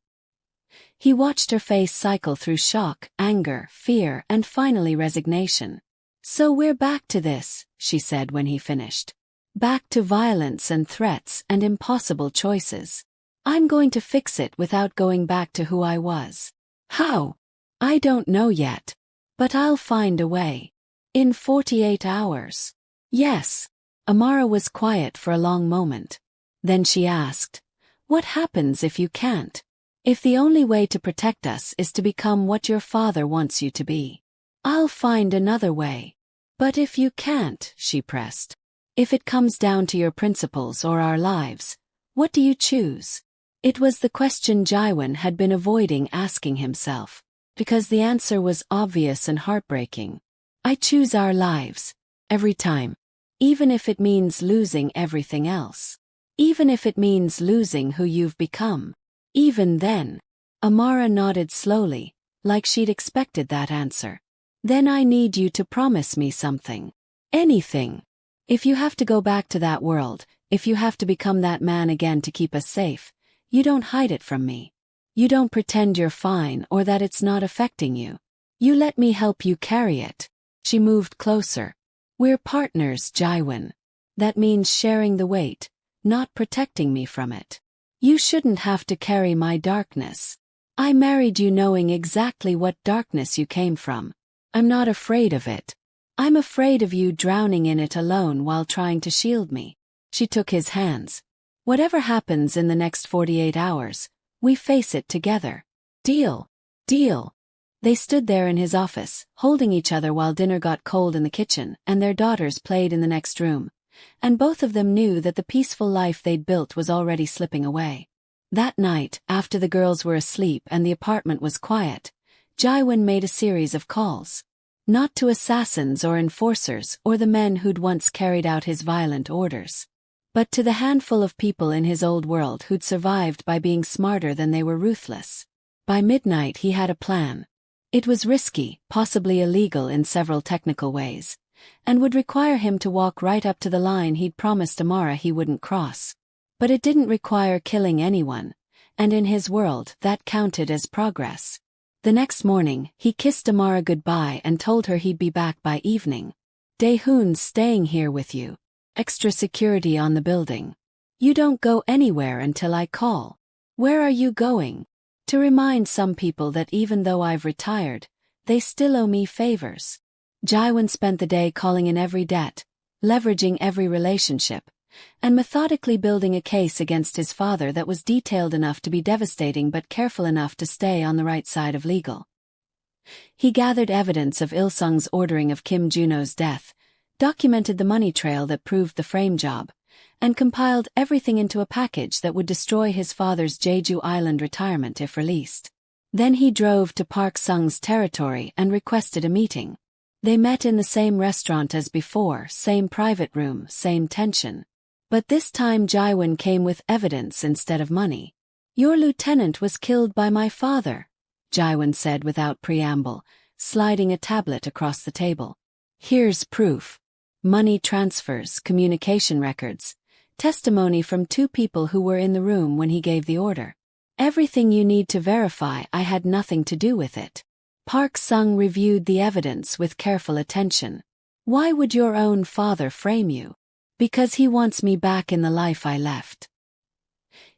He watched her face cycle through shock, anger, fear, and finally resignation. So we're back to this, she said when he finished. Back to violence and threats and impossible choices. I'm going to fix it without going back to who I was. How? I don't know yet. But I'll find a way. In 48 hours. Yes. Amara was quiet for a long moment. Then she asked, what happens if you can't? If the only way to protect us is to become what your father wants you to be. I'll find another way. But if you can't, she pressed. If it comes down to your principles or our lives, what do you choose? It was the question Jiwon had been avoiding asking himself, because the answer was obvious and heartbreaking. I choose our lives. Every time. Even if it means losing everything else. Even if it means losing who you've become. Even then. Amara nodded slowly, like she'd expected that answer. Then I need you to promise me something. Anything. If you have to go back to that world, if you have to become that man again to keep us safe, you don't hide it from me. You don't pretend you're fine or that it's not affecting you. You let me help you carry it. She moved closer. We're partners, Jiwon. That means sharing the weight, not protecting me from it. You shouldn't have to carry my darkness. I married you knowing exactly what darkness you came from. I'm not afraid of it. I'm afraid of you drowning in it alone while trying to shield me. She took his hands. Whatever happens in the next 48 hours, we face it together. Deal. Deal. They stood there in his office, holding each other while dinner got cold in the kitchen and their daughters played in the next room. And both of them knew that the peaceful life they'd built was already slipping away. That night, after the girls were asleep and the apartment was quiet, Jiwon made a series of calls. Not to assassins or enforcers or the men who'd once carried out his violent orders, but to the handful of people in his old world who'd survived by being smarter than they were ruthless. By midnight he had a plan. It was risky, possibly illegal in several technical ways, and would require him to walk right up to the line he'd promised Amara he wouldn't cross. But it didn't require killing anyone, and in his world that counted as progress. The next morning, he kissed Amara goodbye and told her he'd be back by evening. Daehoon's staying here with you. Extra security on the building. You don't go anywhere until I call. Where are you going? To remind some people that even though I've retired, they still owe me favors. Jiwon spent the day calling in every debt, leveraging every relationship, and methodically building a case against his father that was detailed enough to be devastating but careful enough to stay on the right side of legal. He gathered evidence of Il-sung's ordering of Kim Juno's death, documented the money trail that proved the frame job, and compiled everything into a package that would destroy his father's Jeju Island retirement if released. Then he drove to Park Sung's territory and requested a meeting. They met in the same restaurant as before, same private room, same tension. But this time Jiwon came with evidence instead of money. Your lieutenant was killed by my father, Jiwon said without preamble, sliding a tablet across the table. Here's proof. Money transfers, communication records, testimony from 2 people who were in the room when he gave the order. Everything you need to verify I had nothing to do with it. Park Sung reviewed the evidence with careful attention. Why would your own father frame you? Because he wants me back in the life I left.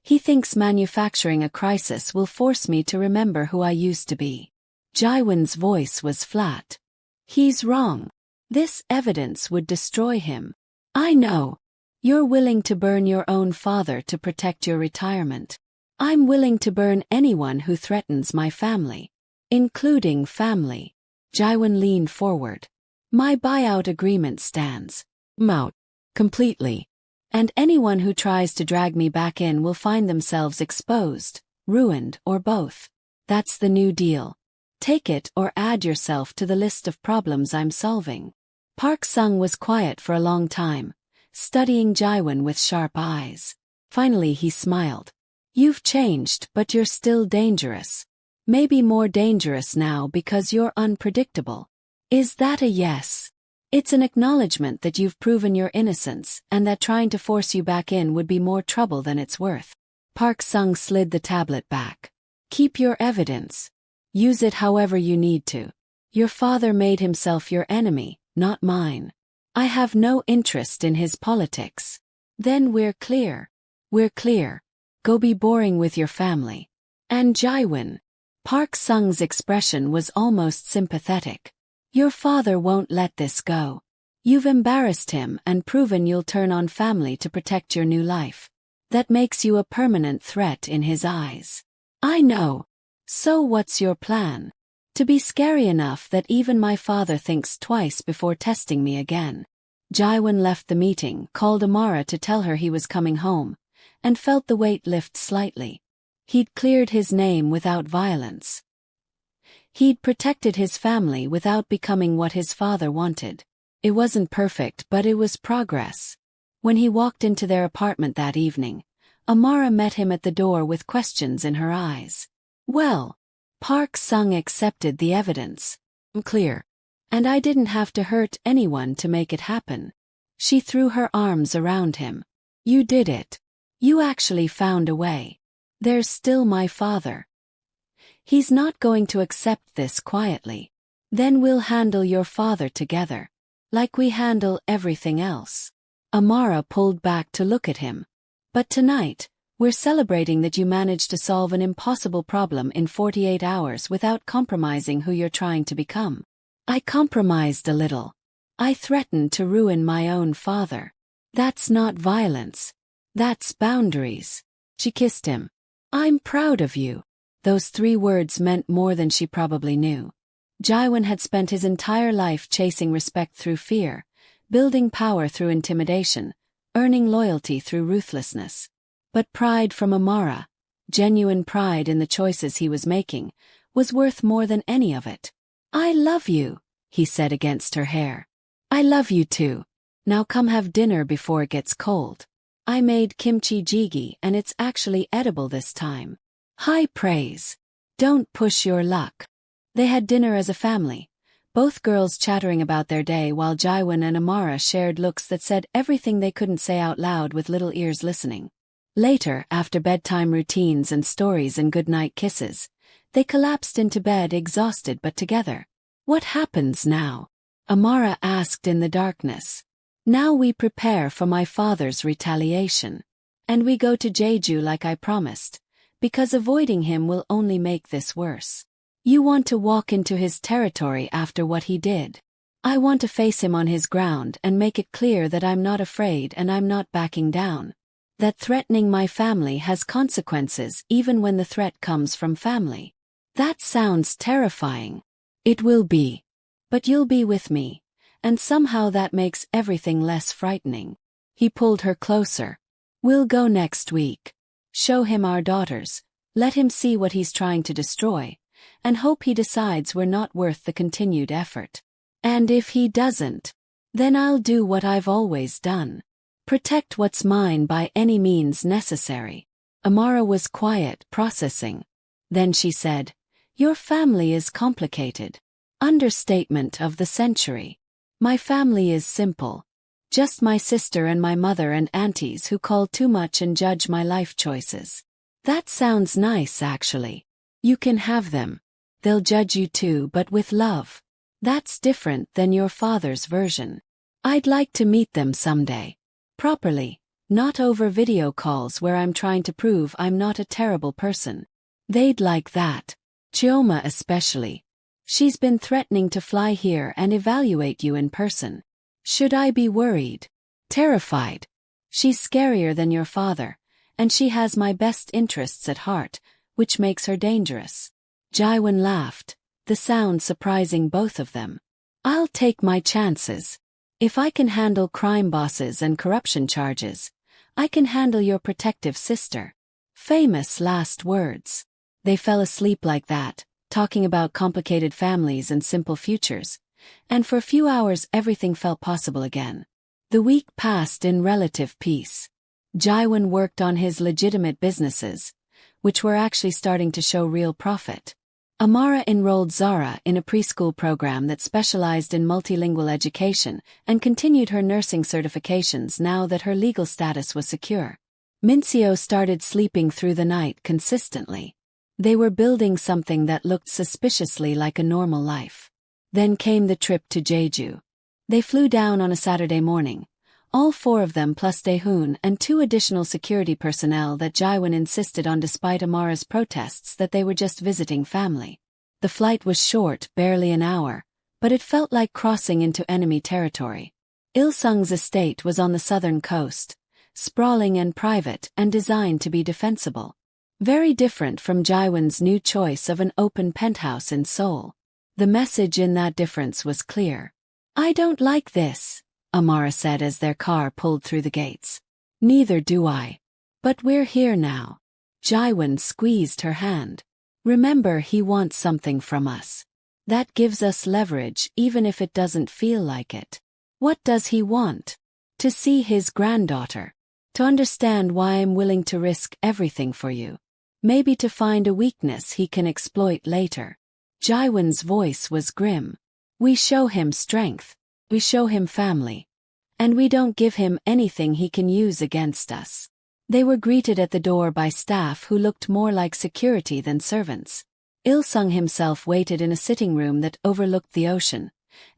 He thinks manufacturing a crisis will force me to remember who I used to be. Jiwon's voice was flat. He's wrong. This evidence would destroy him. I know. You're willing to burn your own father to protect your retirement. I'm willing to burn anyone who threatens my family. Including family. Jiwon leaned forward. My buyout agreement stands. Out. Completely. And anyone who tries to drag me back in will find themselves exposed, ruined, or both. That's the new deal. Take it or add yourself to the list of problems I'm solving. Park Sung was quiet for a long time, studying Jiwon with sharp eyes. Finally he smiled. You've changed, but you're still dangerous. Maybe more dangerous now because you're unpredictable. Is that a yes? It's an acknowledgement that you've proven your innocence and that trying to force you back in would be more trouble than it's worth. Park Sung slid the tablet back. Keep your evidence. Use it however you need to. Your father made himself your enemy, not mine. I have no interest in his politics. Then we're clear. We're clear. Go be boring with your family. And Jiwon. Park Sung's expression was almost sympathetic. Your father won't let this go. You've embarrassed him and proven you'll turn on family to protect your new life. That makes you a permanent threat in his eyes. I know. So what's your plan? To be scary enough that even my father thinks twice before testing me again. Jiwon left the meeting, called Amara to tell her he was coming home, and felt the weight lift slightly. He'd cleared his name without violence. He'd protected his family without becoming what his father wanted. It wasn't perfect, but it was progress. When he walked into their apartment that evening, Amara met him at the door with questions in her eyes. Well, Park Sung accepted the evidence. Clear. And I didn't have to hurt anyone to make it happen. She threw her arms around him. You did it. You actually found a way. There's still my father. He's not going to accept this quietly. Then we'll handle your father together. Like we handle everything else. Amara pulled back to look at him. But tonight, we're celebrating that you managed to solve an impossible problem in 48 hours without compromising who you're trying to become. I compromised a little. I threatened to ruin my own father. That's not violence. That's boundaries. She kissed him. I'm proud of you. Those 3 words meant more than she probably knew. Jiwon had spent his entire life chasing respect through fear, building power through intimidation, earning loyalty through ruthlessness. But pride from Amara, genuine pride in the choices he was making, was worth more than any of it. I love you, he said against her hair. I love you too. Now come have dinner before it gets cold. I made kimchi jjigae and it's actually edible this time. High praise. Don't push your luck. They had dinner as a family, both girls chattering about their day while Jiwon and Amara shared looks that said everything they couldn't say out loud with little ears listening. Later, after bedtime routines and stories and goodnight kisses, they collapsed into bed exhausted but together. What happens now? Amara asked in the darkness. Now we prepare for my father's retaliation. And we go to Jeju like I promised, because avoiding him will only make this worse. You want to walk into his territory after what he did. I want to face him on his ground and make it clear that I'm not afraid and I'm not backing down. That threatening my family has consequences even when the threat comes from family. That sounds terrifying. It will be. But you'll be with me, and somehow that makes everything less frightening. He pulled her closer. We'll go next week. Show him our daughters, let him see what he's trying to destroy, and hope he decides we're not worth the continued effort. And if he doesn't, then I'll do what I've always done. Protect what's mine by any means necessary. Amara was quiet, processing. Then she said, Your family is complicated. Understatement of the century. My family is simple. Just my sister and my mother and aunties who call too much and judge my life choices. That sounds nice, actually. You can have them. They'll judge you too, but with love. That's different than your father's version. I'd like to meet them someday. Properly, not over video calls where I'm trying to prove I'm not a terrible person. They'd like that. Chioma especially. She's been threatening to fly here and evaluate you in person. Should I be worried? Terrified. She's scarier than your father, and she has my best interests at heart, which makes her dangerous. Jiwon laughed, the sound surprising both of them. I'll take my chances. If I can handle crime bosses and corruption charges, I can handle your protective sister. Famous last words. They fell asleep like that, talking about complicated families and simple futures, and for a few hours everything felt possible again. The week passed in relative peace. Jiwon worked on his legitimate businesses, which were actually starting to show real profit. Amara enrolled Zara in a preschool program that specialized in multilingual education and continued her nursing certifications now that her legal status was secure. Mincio started sleeping through the night consistently. They were building something that looked suspiciously like a normal life. Then came the trip to Jeju. They flew down on a Saturday morning, all four of them plus Daehoon and two additional security personnel that Jiwon insisted on despite Amara's protests that they were just visiting family. The flight was short, barely an hour, but it felt like crossing into enemy territory. Il-sung's estate was on the southern coast, sprawling and private and designed to be defensible. Very different from Jiwon's new choice of an open penthouse in Seoul. The message in that difference was clear. I don't like this, Amara said as their car pulled through the gates. Neither do I. But we're here now. Jiwon squeezed her hand. Remember, he wants something from us. That gives us leverage even if it doesn't feel like it. What does he want? To see his granddaughter. To understand why I'm willing to risk everything for you. Maybe to find a weakness he can exploit later. Jiwon's voice was grim. We show him strength. We show him family. And we don't give him anything he can use against us. They were greeted at the door by staff who looked more like security than servants. Il-sung himself waited in a sitting room that overlooked the ocean,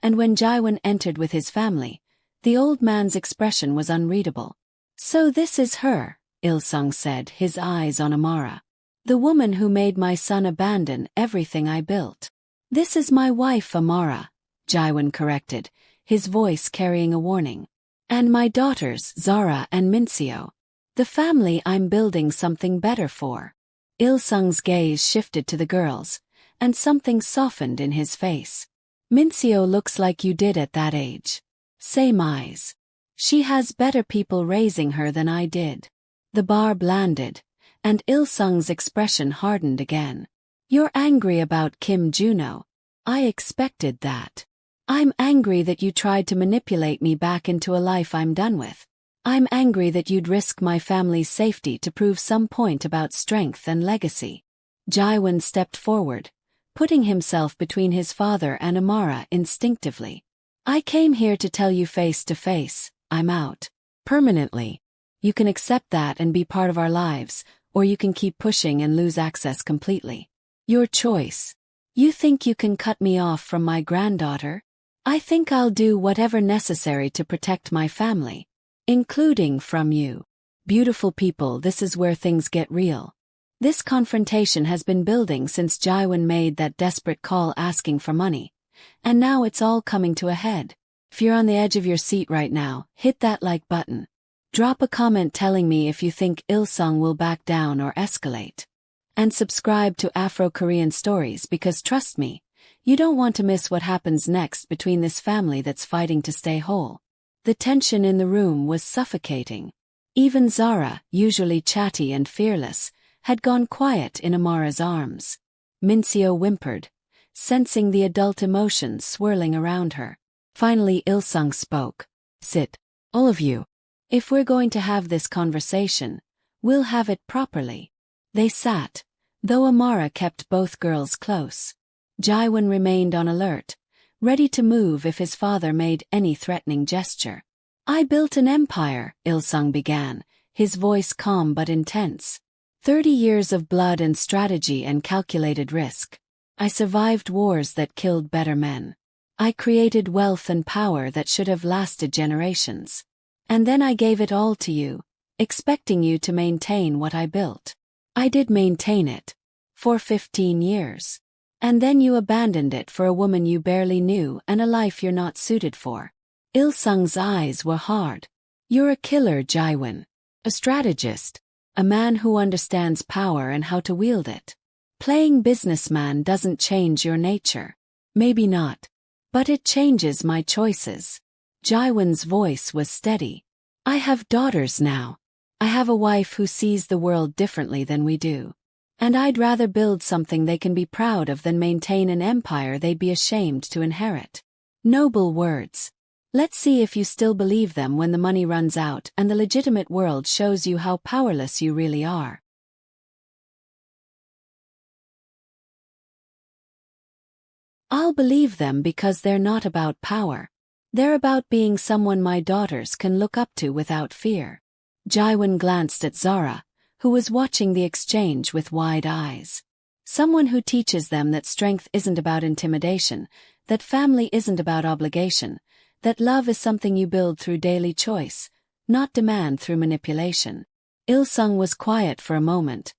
and when Jiwon entered with his family, the old man's expression was unreadable. So this is her, Il-sung said, his eyes on Amara. The woman who made my son abandon everything I built. This is my wife Amara, Jiwon corrected, his voice carrying a warning. And my daughters Zara and Mincio. The family I'm building something better for. Il-sung's gaze shifted to the girls, and something softened in his face. Mincio looks like you did at that age. Same eyes. She has better people raising her than I did. The barb landed, and Il-sung's expression hardened again. You're angry about Kim Juno. I expected that. I'm angry that you tried to manipulate me back into a life I'm done with. I'm angry that you'd risk my family's safety to prove some point about strength and legacy. Jiwon stepped forward, putting himself between his father and Amara instinctively. I came here to tell you face to face, I'm out. Permanently. You can accept that and be part of our lives, or you can keep pushing and lose access completely. Your choice. You think you can cut me off from my granddaughter? I think I'll do whatever necessary to protect my family, including from you. Beautiful people, this is where things get real. This confrontation has been building since Jiwon made that desperate call asking for money. And now it's all coming to a head. If you're on the edge of your seat right now, hit that like button. Drop a comment telling me if you think Il-sung will back down or escalate. And subscribe to Afro Korean Stories because trust me, you don't want to miss what happens next between this family that's fighting to stay whole. The tension in the room was suffocating. Even Zara, usually chatty and fearless, had gone quiet in Amara's arms. Mincio whimpered, sensing the adult emotions swirling around her. Finally Il-sung spoke. Sit, all of you. If we're going to have this conversation, we'll have it properly. They sat, though Amara kept both girls close. Jiwon remained on alert, ready to move if his father made any threatening gesture. I built an empire, Il-sung began, his voice calm but intense. 30 years of blood and strategy and calculated risk. I survived wars that killed better men. I created wealth and power that should have lasted generations. And then I gave it all to you, expecting you to maintain what I built. I did maintain it. For 15 years. And then you abandoned it for a woman you barely knew and a life you're not suited for. Il-sung's eyes were hard. You're a killer, Jiwon. A strategist. A man who understands power and how to wield it. Playing businessman doesn't change your nature. Maybe not. But it changes my choices. Jiwon's voice was steady. I have daughters now. I have a wife who sees the world differently than we do. And I'd rather build something they can be proud of than maintain an empire they'd be ashamed to inherit. Noble words. Let's see if you still believe them when the money runs out and the legitimate world shows you how powerless you really are. I'll believe them because they're not about power. They're about being someone my daughters can look up to without fear. Jiwon glanced at Zara, who was watching the exchange with wide eyes. Someone who teaches them that strength isn't about intimidation, that family isn't about obligation, that love is something you build through daily choice, not demand through manipulation. Il-sung was quiet for a moment,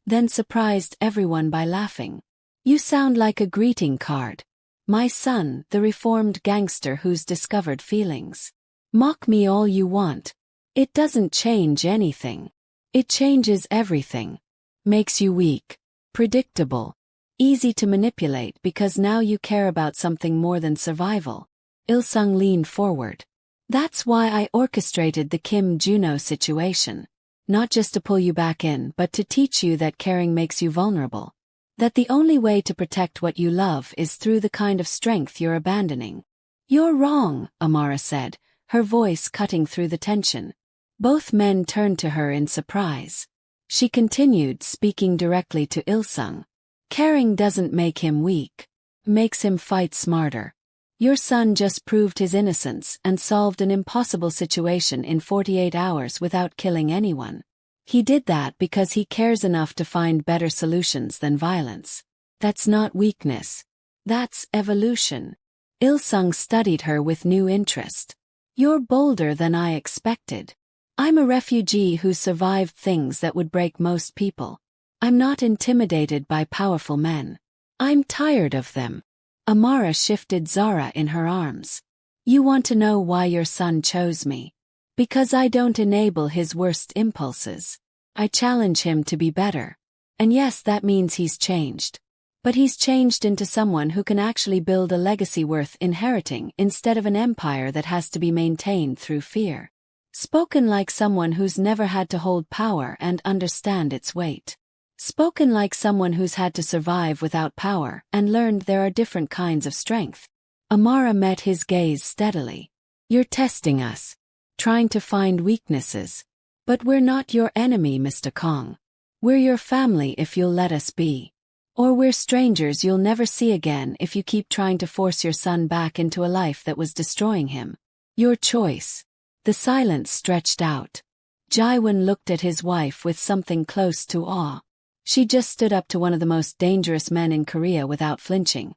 then surprised everyone by laughing. You sound like a greeting card. My son, the reformed gangster who's discovered feelings. Mock me all you want. It doesn't change anything. It changes everything. Makes you weak. Predictable. Easy to manipulate because now you care about something more than survival. Il-sung leaned forward. That's why I orchestrated the Kim Juno situation. Not just to pull you back in, but to teach you that caring makes you vulnerable. That the only way to protect what you love is through the kind of strength you're abandoning. You're wrong, Amara said, her voice cutting through the tension. Both men turned to her in surprise. She continued, speaking directly to Il-sung. Caring doesn't make him weak. Makes him fight smarter. Your son just proved his innocence and solved an impossible situation in 48 hours without killing anyone. He did that because he cares enough to find better solutions than violence. That's not weakness. That's evolution. Il-sung studied her with new interest. You're bolder than I expected. I'm a refugee who survived things that would break most people. I'm not intimidated by powerful men. I'm tired of them. Amara shifted Zara in her arms. You want to know why your son chose me? Because I don't enable his worst impulses. I challenge him to be better. And yes, that means he's changed. But he's changed into someone who can actually build a legacy worth inheriting instead of an empire that has to be maintained through fear. Spoken like someone who's never had to hold power and understand its weight. Spoken like someone who's had to survive without power and learned there are different kinds of strength. Amara met his gaze steadily. You're testing us. Trying to find weaknesses. But we're not your enemy, Mr. Kang. We're your family if you'll let us be. Or we're strangers you'll never see again if you keep trying to force your son back into a life that was destroying him. Your choice. The silence stretched out. Jiwon looked at his wife with something close to awe. She just stood up to one of the most dangerous men in Korea without flinching.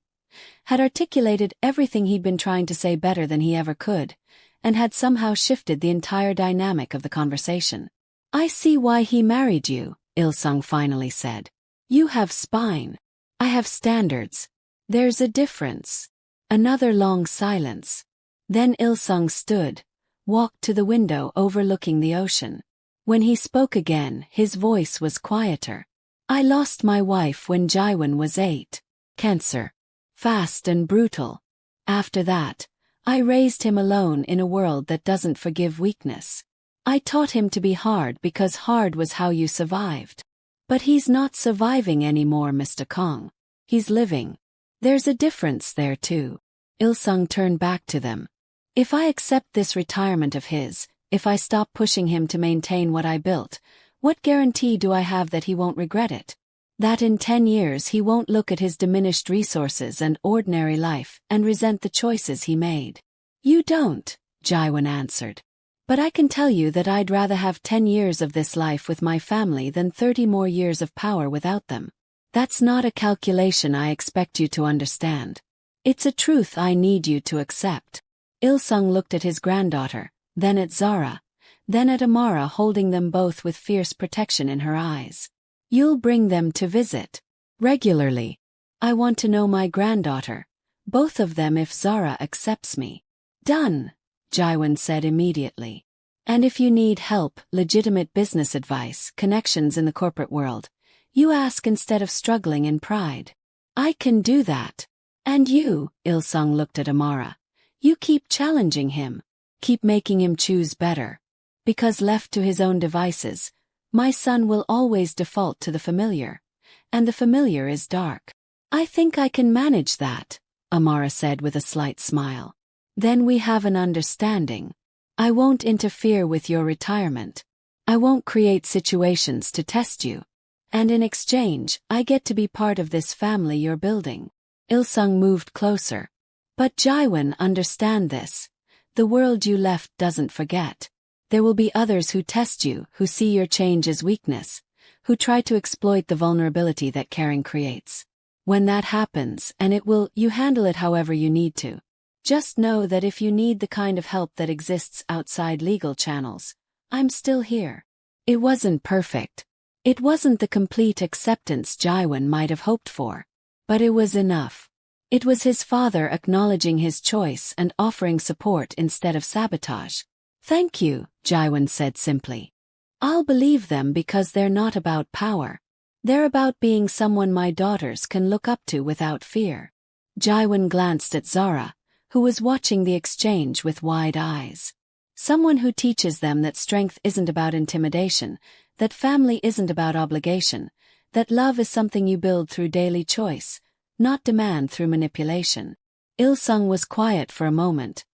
had articulated everything he'd been trying to say better than he ever could, and had somehow shifted the entire dynamic of the conversation. "I see why he married you," Il-sung finally said. "You have spine. I have standards. There's a difference." Another long silence. Then Il-sung stood, walked to the window overlooking the ocean. When he spoke again, his voice was quieter. "I lost my wife when Jiwon was 8. Cancer. Fast and brutal. After that, I raised him alone in a world that doesn't forgive weakness. I taught him to be hard because hard was how you survived. But he's not surviving anymore, Mr. Kang. He's living. There's a difference there too." Il-sung turned back to them. "If I accept this retirement of his, if I stop pushing him to maintain what I built, what guarantee do I have that he won't regret it? That in 10 years he won't look at his diminished resources and ordinary life and resent the choices he made?" "You don't," Jiwon answered. "But I can tell you that I'd rather have 10 years of this life with my family than 30 more years of power without them. That's not a calculation I expect you to understand. It's a truth I need you to accept." Il-sung looked at his granddaughter, then at Zara, then at Amara, holding them both with fierce protection in her eyes. "You'll bring them to visit regularly. I want to know my granddaughter, both of them, if Zara accepts me." "Done," Jiwon said immediately. "And if you need help, legitimate business advice, connections in the corporate world, you ask instead of struggling in pride. I can do that. And you," Il-sung looked at Amara, "you keep challenging him. Keep making him choose better. Because left to his own devices, my son will always default to the familiar. And the familiar is dark." "I think I can manage that," Amara said with a slight smile. "Then we have an understanding. I won't interfere with your retirement. I won't create situations to test you. And in exchange, I get to be part of this family you're building." Il-sung moved closer. "But Jiwon, understand this. The world you left doesn't forget. There will be others who test you, who see your change as weakness, who try to exploit the vulnerability that caring creates. When that happens, and it will, you handle it however you need to. Just know that if you need the kind of help that exists outside legal channels, I'm still here." It wasn't perfect. It wasn't the complete acceptance Jiwon might have hoped for. But it was enough. It was his father acknowledging his choice and offering support instead of sabotage. "Thank you," Jiwon said simply. "I'll believe them because they're not about power. They're about being someone my daughters can look up to without fear." Jiwon glanced at Zara, who was watching the exchange with wide eyes. Someone who teaches them that strength isn't about intimidation, that family isn't about obligation, that love is something you build through daily choice, not demand through manipulation. Il-sung was quiet for a moment,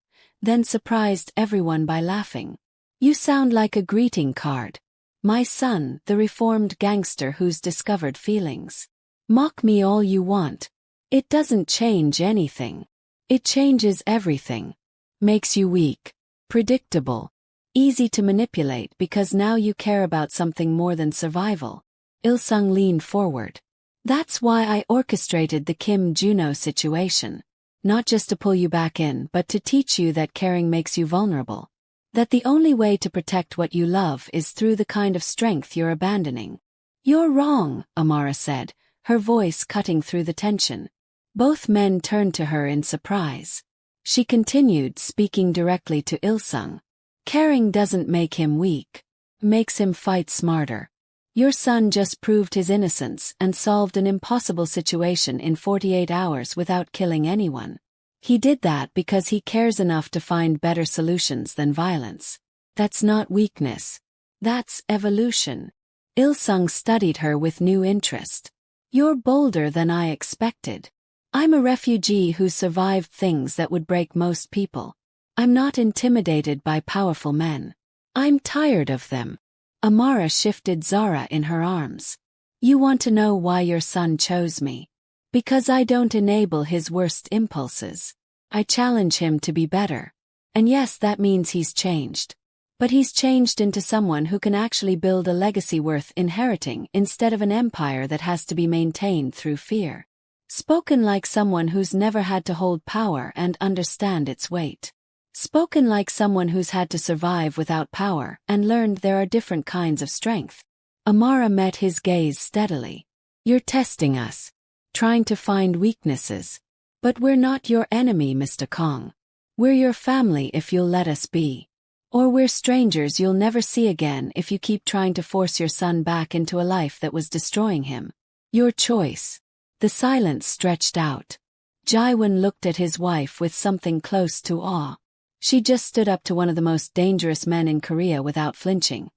then surprised everyone by laughing. "You sound like a greeting card. My son, the reformed gangster who's discovered feelings. Mock me all you want. It doesn't change anything. It changes everything. Makes you weak, predictable, easy to manipulate because now you care about something more than survival." Il-sung leaned forward. "That's why I orchestrated the Kim Juno situation. Not just to pull you back in, but to teach you that caring makes you vulnerable. That the only way to protect what you love is through the kind of strength you're abandoning." "You're wrong," Amara said, her voice cutting through the tension. Both men turned to her in surprise. She continued, speaking directly to Il-sung. "Caring doesn't make him weak. Makes him fight smarter. Your son just proved his innocence and solved an impossible situation in 48 hours without killing anyone. He did that because he cares enough to find better solutions than violence. That's not weakness. That's evolution." Il-sung studied her with new interest. "You're bolder than I expected. I'm a refugee who survived things that would break most people. I'm not intimidated by powerful men. I'm tired of them." Amara shifted Zara in her arms. "You want to know why your son chose me? Because I don't enable his worst impulses. I challenge him to be better. And yes, that means he's changed. But he's changed into someone who can actually build a legacy worth inheriting instead of an empire that has to be maintained through fear." Spoken like someone who's never had to hold power and understand its weight. Spoken like someone who's had to survive without power and learned there are different kinds of strength. Amara met his gaze steadily. You're testing us. Trying to find weaknesses. But we're not your enemy, Mr. Kang. We're your family if you'll let us be. Or we're strangers you'll never see again if you keep trying to force your son back into a life that was destroying him. Your choice. The silence stretched out. Jiwon looked at his wife with something close to awe. She just stood up to one of the most dangerous men in Korea without flinching.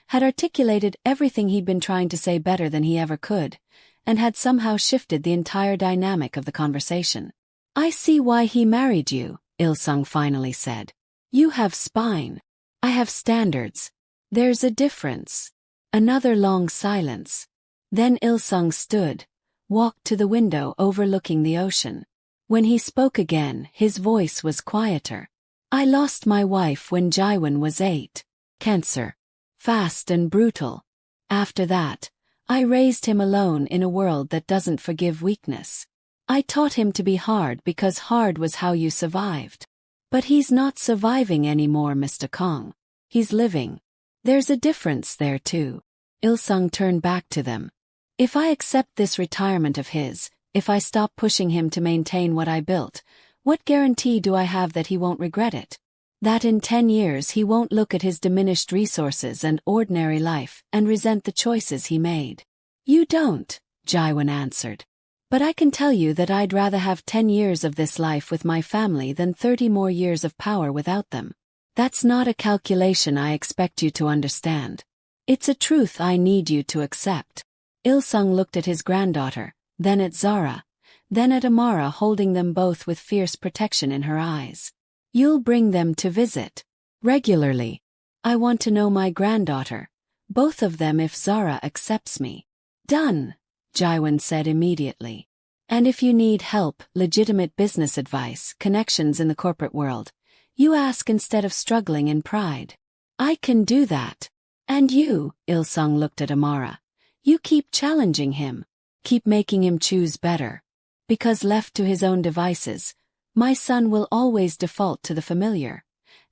Had articulated everything he'd been trying to say better than he ever could, and had somehow shifted the entire dynamic of the conversation. I see why he married you, Il-sung finally said. You have spine. I have standards. There's a difference. Another long silence. Then Il-sung stood, walked to the window overlooking the ocean. When he spoke again, his voice was quieter. I lost my wife when Jiwon was 8. Cancer. Fast and brutal. After that, I raised him alone in a world that doesn't forgive weakness. I taught him to be hard because hard was how you survived. But he's not surviving anymore, Mr. Kang. He's living. There's a difference there too. Il-sung turned back to them. If I accept this retirement of his, if I stop pushing him to maintain what I built, what guarantee do I have that he won't regret it? That in 10 years he won't look at his diminished resources and ordinary life and resent the choices he made? You don't, Jiwon answered. But I can tell you that I'd rather have 10 years of this life with my family than 30 more years of power without them. That's not a calculation I expect you to understand. It's a truth I need you to accept. Il-sung looked at his granddaughter, then at Zara, then at Amara, holding them both with fierce protection in her eyes. You'll bring them to visit. Regularly. I want to know my granddaughter. Both of them if Zara accepts me. Done, Jiwon said immediately. And if you need help, legitimate business advice, connections in the corporate world, you ask instead of struggling in pride. I can do that. And you, Il-sung looked at Amara. You keep challenging him. Keep making him choose better. Because left to his own devices, my son will always default to the familiar.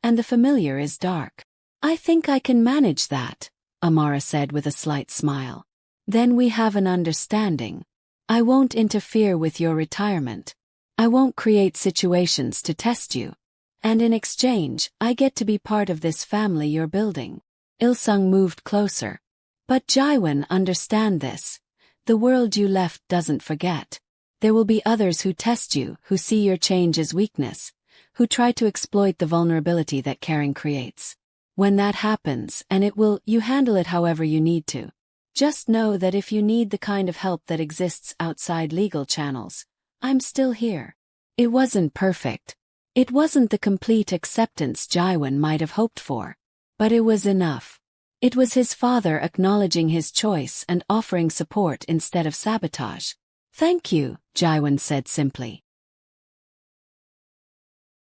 And the familiar is dark. I think I can manage that, Amara said with a slight smile. Then we have an understanding. I won't interfere with your retirement. I won't create situations to test you. And in exchange, I get to be part of this family you're building. Il-sung moved closer. But Jiwon, understand this. The world you left doesn't forget. There will be others who test you, who see your change as weakness, who try to exploit the vulnerability that caring creates. When that happens, and it will, you handle it however you need to. Just know that if you need the kind of help that exists outside legal channels, I'm still here. It wasn't perfect. It wasn't the complete acceptance Jiwon might have hoped for. But it was enough. It was his father acknowledging his choice and offering support instead of sabotage. Thank you, Jiwon said simply.